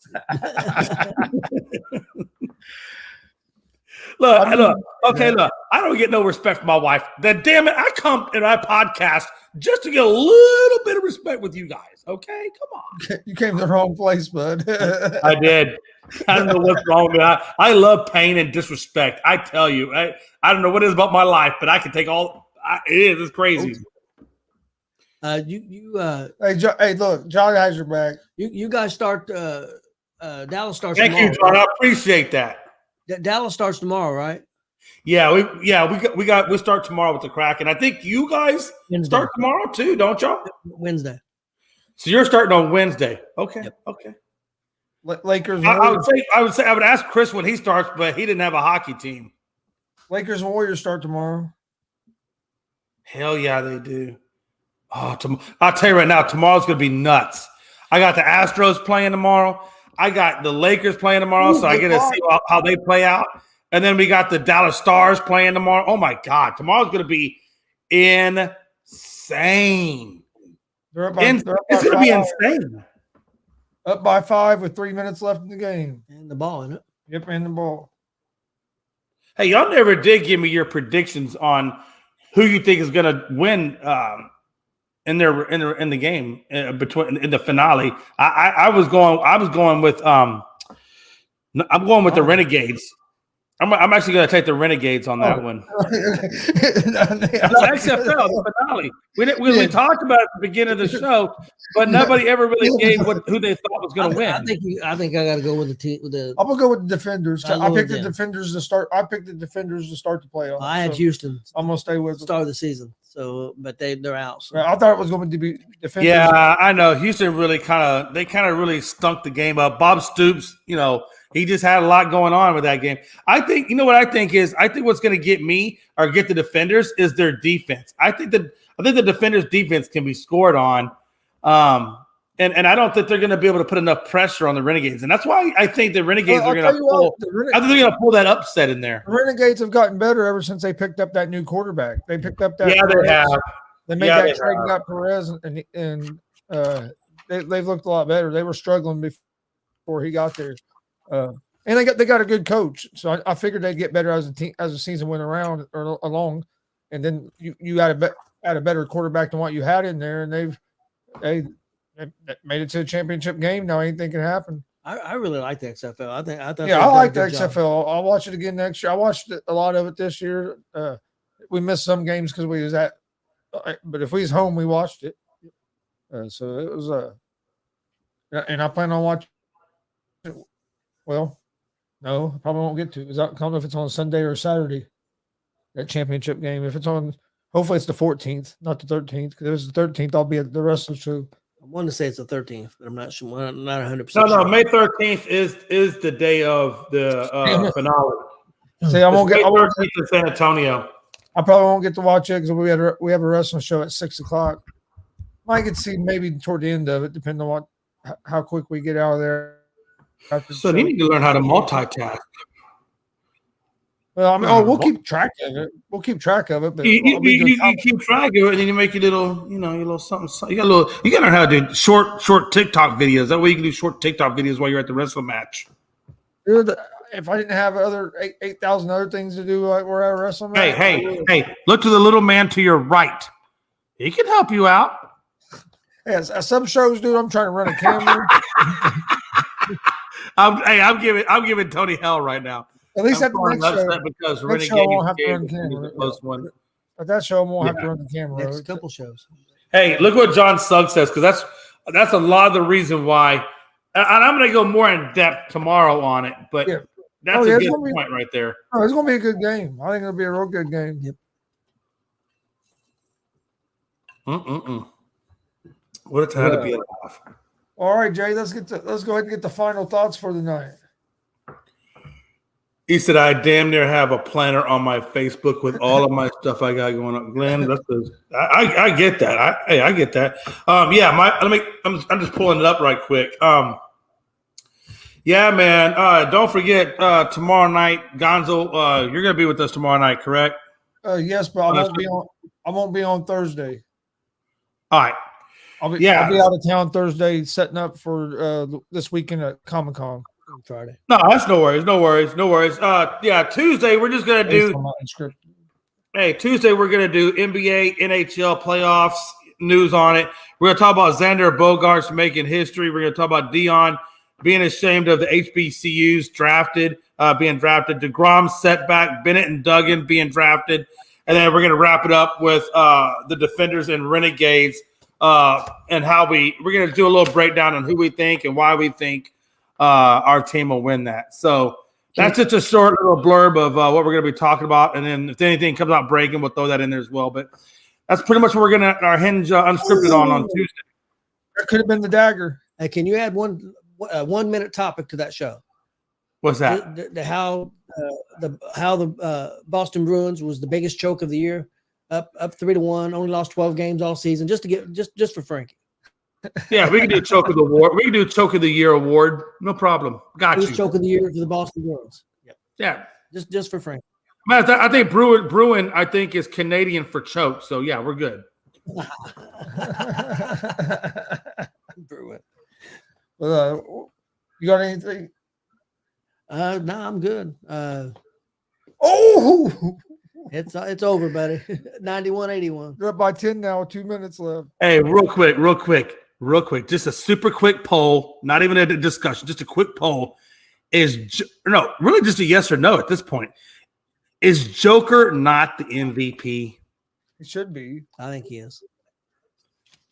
Look. Okay, look. I don't get no respect from my wife. Then damn it, I come in my podcast just to get a little bit of respect with you guys. Okay, come on. You came to the wrong place, bud. I did. I don't know what's wrong with me. I love pain and disrespect. I tell you, I don't know what it is about my life, but I can take all. It's crazy. Hey, look, John has your back. You guys start. Dallas starts. Thank tomorrow, you, John. right? I appreciate that. Dallas starts tomorrow, right? Yeah, we start tomorrow with the Kraken. I think you guys start tomorrow too, don't y'all? Wednesday. So you're starting on Wednesday. Okay. Yep. Okay. Lakers. I would say I would ask Chris when he starts, but he didn't have a hockey team. Lakers and Warriors start tomorrow. Hell yeah, they do. Oh, I'll tell you right now, tomorrow's gonna be nuts. I got the Astros playing tomorrow. I got the Lakers playing tomorrow, so I get to see how they play out. And then we got the Dallas Stars playing tomorrow. Oh my God, tomorrow's gonna be insane. It's gonna be insane. Up by 5 with 3 minutes left in the game. And the ball, isn't it? Yep, and the ball. Hey, y'all never did give me your predictions on who you think is gonna win in the game in the finale. I was going with I'm going with the Renegades. I'm actually going to take the Renegades on that one. The XFL, the finale. We talked about it at the beginning of the show, but nobody ever really gave who they thought was going to win. I think I got to go with the team. I'm gonna go with the Defenders. I picked the Defenders to start. I picked the Defenders to start the playoffs. I had Houston. I'm gonna stay with start of the season. So, but they're out. So. I thought it was going to be Defenders. Yeah, I know. Houston really kind of really stunk the game up. Bob Stoops, he just had a lot going on with that game. I think, what I think what's going to get me or get the Defenders is their defense. I think the Defenders' defense can be scored on. And I don't think they're going to be able to put enough pressure on the Renegades. And that's why I think the Renegades are going to pull. I think they're going to pull that upset in there. The Renegades have gotten better ever since they picked up that new quarterback. They picked up that. Yeah, Perez. They have. They made that trade and got Perez, and they've looked a lot better. They were struggling before he got there. And they got a good coach. So I figured they'd get better as the season went around or along. And then you had a better quarterback than what you had in there, and they made it to a championship game. Now anything can happen. I really like the XFL. I like the XFL. I'll watch it again next year. I watched a lot of it this year. We missed some games because we was at, but if we was home, we watched it. So it was and I plan on watching. Well, no, I probably won't get to. I don't know if it's on Sunday or Saturday. That championship game. If it's on, hopefully it's the 14th, not the 13th. Because if it's the 13th, I'll be at the wrestling show. I want to say it's the 13th, but I'm not sure. I'm not 100%. No, May 13th is the day of the finale. See, I won't get. May 13th in San Antonio. I probably won't get to watch it because we have a wrestling show at 6:00. Might get to see maybe toward the end of it, depending on how quick we get out of there. So you need to learn how to multitask. Well, I mean, we'll keep track of it. We'll keep track of it. But you keep track of it, and then you make your little, your little something. You got to learn how to do short TikTok videos. That way you can do short TikTok videos while you're at the wrestling match. If I didn't have 8,000 other things to do, like we're at a wrestling match. Hey! Look to the little man to your right. He can help you out. Yes, some shows, dude. I'm trying to run a camera. I'm giving Tony hell right now. At least at the next show, because next show I won't have to run the camera. At that show, I won't have to run the camera. Next couple shows. Hey, look what John Suggs says, because that's a lot of the reason why. And I'm going to go more in depth tomorrow on it, but that's a good point right there. Oh, it's going to be a good game. I think it'll be a real good game. Yep. What a time to be alive. All right, Jay, let's go ahead and get the final thoughts for the night. He said, I damn near have a planner on my Facebook with all of my stuff I got going on. Glenn, I get that. I get that. I'm just pulling it up right quick. Yeah, man. Don't forget tomorrow night, Gonzo. You're gonna be with us tomorrow night, correct? Yes, but I won't be on Thursday. All right. I'll be out of town Thursday, setting up for this weekend at Comic-Con. Friday. No, that's no worries. Yeah, Tuesday we're just gonna do. Hey, Tuesday we're gonna do NBA, NHL playoffs news on it. We're gonna talk about Xander Bogaerts making history. We're gonna talk about Dion being ashamed of the HBCUs being drafted. DeGrom setback. Bennett and Duggan being drafted, and then we're gonna wrap it up with the Defenders and Renegades and how we're gonna do a little breakdown on who we think and why we think our team will win that. So. That's just a short little blurb of what we're going to be talking about, and then if anything comes out breaking, we'll throw that in there as well. But that's pretty much what we're going to our hinge unscripted on Tuesday. That could have been the dagger. Hey, can you add one 1 minute topic to that show? What's that? How the Boston Bruins was the biggest choke of the year, up 3-1, only lost 12 games all season, just for Frankie. Yeah, we can do choke of the award. We can do choke of the year award. No problem. Got you. Choke of the year for the Boston Bruins. Yep. Yeah. Just for Frank. Man, I think Bruin, I think, is Canadian for choke. So yeah, we're good. Bruin. Well, you got anything? No, I'm good. It's over, buddy. 91-81. You're up by 10 now. 2 minutes left. Hey, real quick. Just a super quick poll, not even a discussion, just a quick poll. Really just a yes or no at this point. Is Joker not the MVP? He should be. I think he is.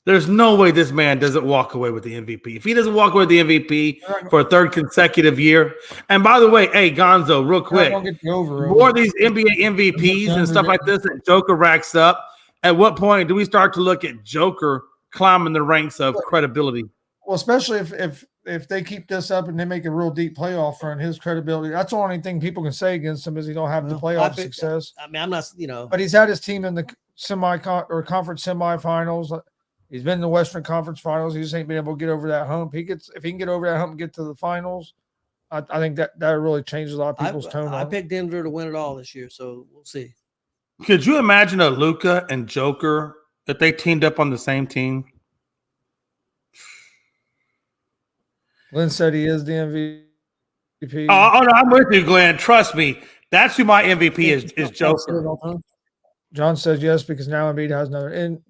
There's no way this man doesn't walk away with the MVP. If he doesn't walk away with the MVP for a third consecutive year, and by the way, hey, Gonzo, real quick, more of these NBA MVPs and stuff like this that Joker racks up, at what point do we start to look at Joker climbing the ranks of credibility? Well, especially if they keep this up and they make a real deep playoff run, his credibility, that's the only thing people can say against him is he don't have the playoff success. I mean, I'm not, But he's had his team in the conference semifinals. He's been in the Western Conference Finals. He just ain't been able to get over that hump. If he can get over that hump and get to the finals, I think that really changes a lot of people's tone. I picked Denver to win it all this year, so we'll see. Could you imagine a Luka and Joker if they teamed up on the same team? Glenn said he is the MVP. Oh no, I'm with you, Glenn. Trust me. That's who my MVP is Joker. John says yes because now Embiid has another. And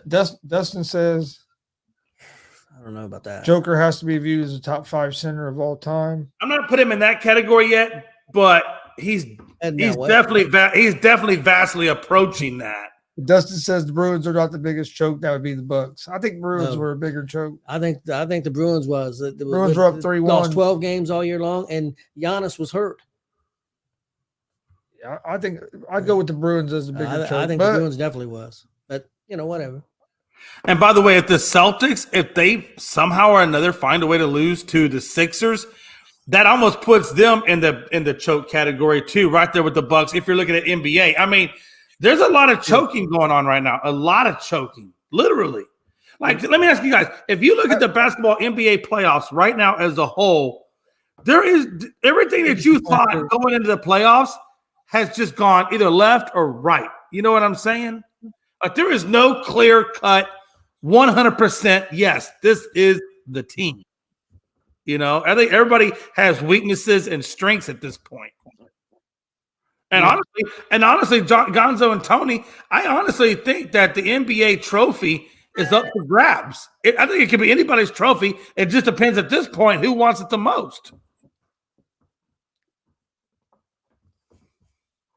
Dustin says, I don't know about that. Joker has to be viewed as a top 5 center of all time. I'm not putting him in that category yet, but he's definitely vastly approaching that. Dustin says the Bruins are not the biggest choke. That would be the Bucks. I think Bruins were a bigger choke. I think the Bruins was. The Bruins were up 3-1. Lost 12 games all year long, and Giannis was hurt. Yeah, I think I'd go with the Bruins as the bigger choke. I think the Bruins definitely was. But, whatever. And by the way, if the Celtics, if they somehow or another find a way to lose to the Sixers, that almost puts them in the choke category too, right there with the Bucks. If you're looking at NBA, I mean, there's a lot of choking going on right now. A lot of choking, literally. Like, let me ask you guys: if you look at the basketball NBA playoffs right now as a whole, there is everything that you thought going into the playoffs has just gone either left or right. You know what I'm saying? Like, there is no clear cut 100%. Yes, this is the team. I think everybody has weaknesses and strengths at this point. And honestly, Gonzo and Tony, I honestly think that the NBA trophy is up for grabs. I think it could be anybody's trophy. It just depends at this point who wants it the most.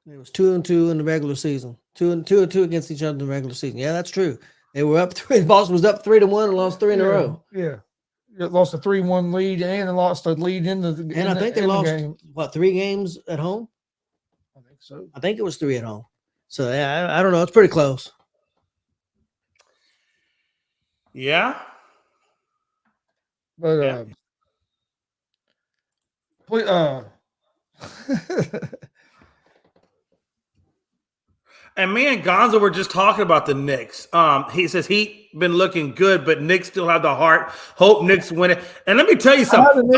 It was 2-2 in the regular season. 2-2 against each other in the regular season. Yeah, that's true. They were up 3. Boston was up 3-1 and lost 3 in a row. Yeah, lost a 3-1 lead and lost a lead in the. And I think they lost game. 3 games at home. I think so. I think it was 3 at home. So yeah, I don't know. It's pretty close. Yeah. But And me and Gonzo were just talking about the Knicks. He says he been looking good, but Knicks still have the heart. Hope Knicks win it. And let me tell you something. The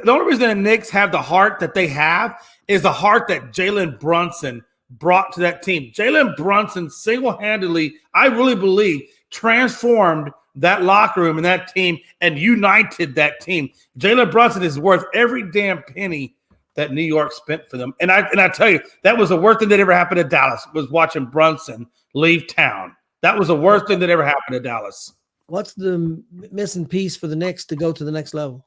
only reason the Knicks have the heart that they have is the heart that Jalen Brunson brought to that team. Jalen Brunson single-handedly, I really believe, transformed that locker room and that team and united that team. Jalen Brunson is worth every damn penny that New York spent for them. And I tell you, that was the worst thing that ever happened to Dallas, was watching Brunson leave town. That was the worst thing that ever happened to Dallas. What's the missing piece for the Knicks to go to the next level?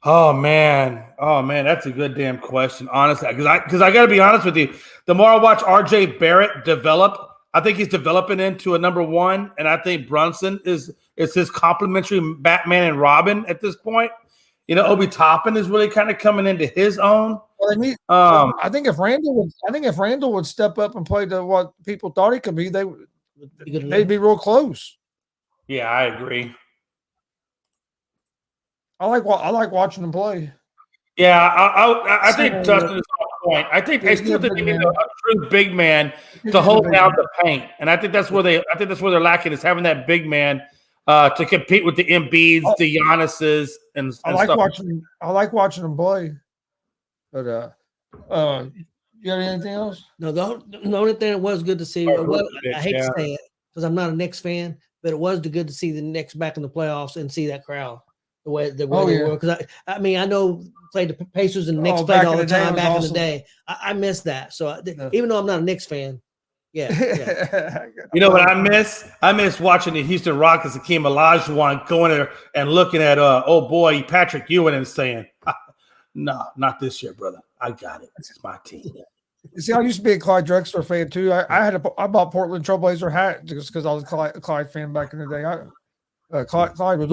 Oh man, that's a good damn question, honestly. Because I got to be honest with you, the more I watch RJ Barrett develop, I think he's developing into a number one, and I think Brunson is his complimentary Batman and Robin at this point. You know, Obi Toppin is really kind of coming into his own. Well, I think if Randall would step up and play to what people thought he could be, they'd be real close. Yeah, I agree. I like watching him play. Yeah, I think Justin is on point. I still think they need a true big man to hold down the paint, and I think that's where they're lacking, is having that big man to compete with the Embiids, the Giannis's, and I like stuff. watching him play. But you got anything else? No, the only thing that was good to see. I hate to say it because I'm not a Knicks fan, but it was good to see the Knicks back in the playoffs and see that crowd the way they were. Because I mean, I know played the Pacers and Knicks played all the time back in the day. I miss that. So even though I'm not a Knicks fan, yeah. You know what I miss? I miss watching the Houston Rockets, Hakeem Olajuwon going there and looking at old boy Patrick Ewing and saying, "No, not this year, brother. I got it. It's my team." You see, I used to be a Clyde Drexler fan too. I bought Portland Trailblazer hat just because I was a Clyde fan back in the day. Clyde was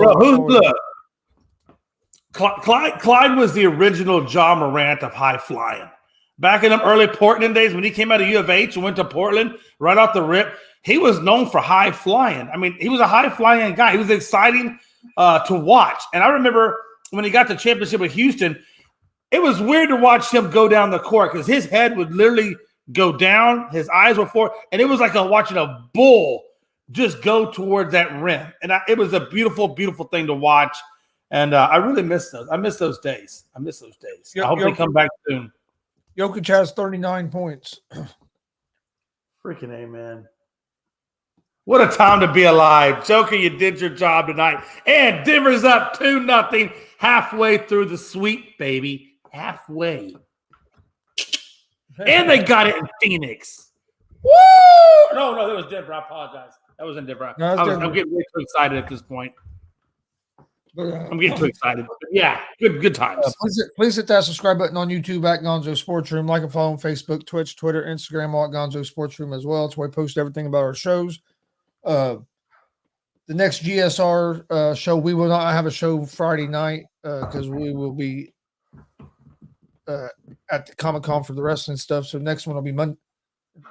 Clyde was the original John Morant of high flying. Back in them early Portland days, when he came out of U of H and went to Portland right off the rip, he was known for high flying. I mean, he was a high flying guy. He was exciting to watch. And I remember when he got the championship with Houston, it was weird to watch him go down the court because his head would literally go down, his eyes were forward, and it was like watching a bull just go towards that rim. And it was a beautiful, beautiful thing to watch. And I really miss those. I miss those days. I hope they come back soon. Jokic has 39 points. Freaking A, man. What a time to be alive. Joker, you did your job tonight. And Denver's up 2-0 halfway through the sweep, baby. Halfway. And they got it in Phoenix. Woo! No, that was Denver. I apologize. That was in Denver. I'm getting way too excited at this point. I'm getting too excited. But yeah, good times. Please hit that subscribe button on YouTube at Gonzo's Sports Room. Like and follow on Facebook, Twitch, Twitter, Instagram, all at Gonzo's Sports Room as well. It's where we post everything about our shows. The next G.S.R. Show, we will not have a show Friday night because we will be at the Comic-Con for the wrestling stuff. So next one will be Monday.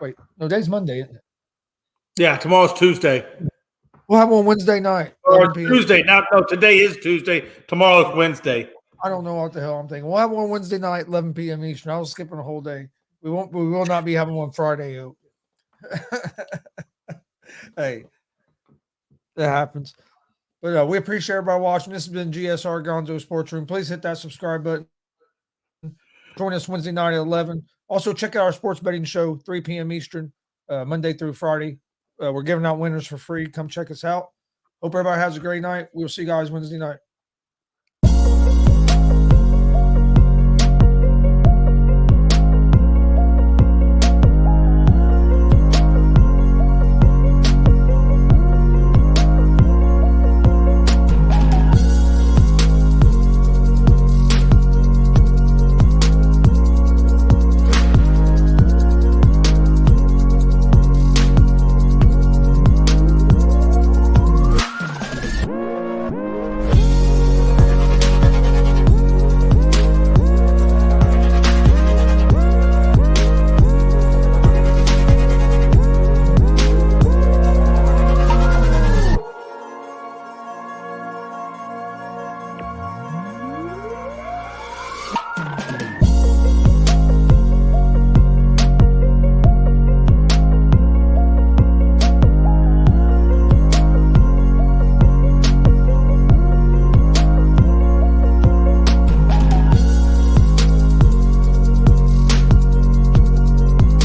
Wait, no, today's Monday, isn't it? Yeah, tomorrow's Tuesday. We'll have one Wednesday night. Or Tuesday. No, today is Tuesday. Tomorrow is Wednesday. I don't know what the hell I'm thinking. We'll have one Wednesday night, 11 p.m. Eastern. I was skipping a whole day. We will not be having one Friday. Hey, that happens. But we appreciate everybody watching. This has been G.S.R. Gonzo Sports Room. Please hit that subscribe button. Join us Wednesday night at 11. Also, check out our sports betting show, 3 p.m. Eastern, Monday through Friday. We're giving out winners for free. Come check us out. Hope everybody has a great night. We'll see you guys Wednesday night.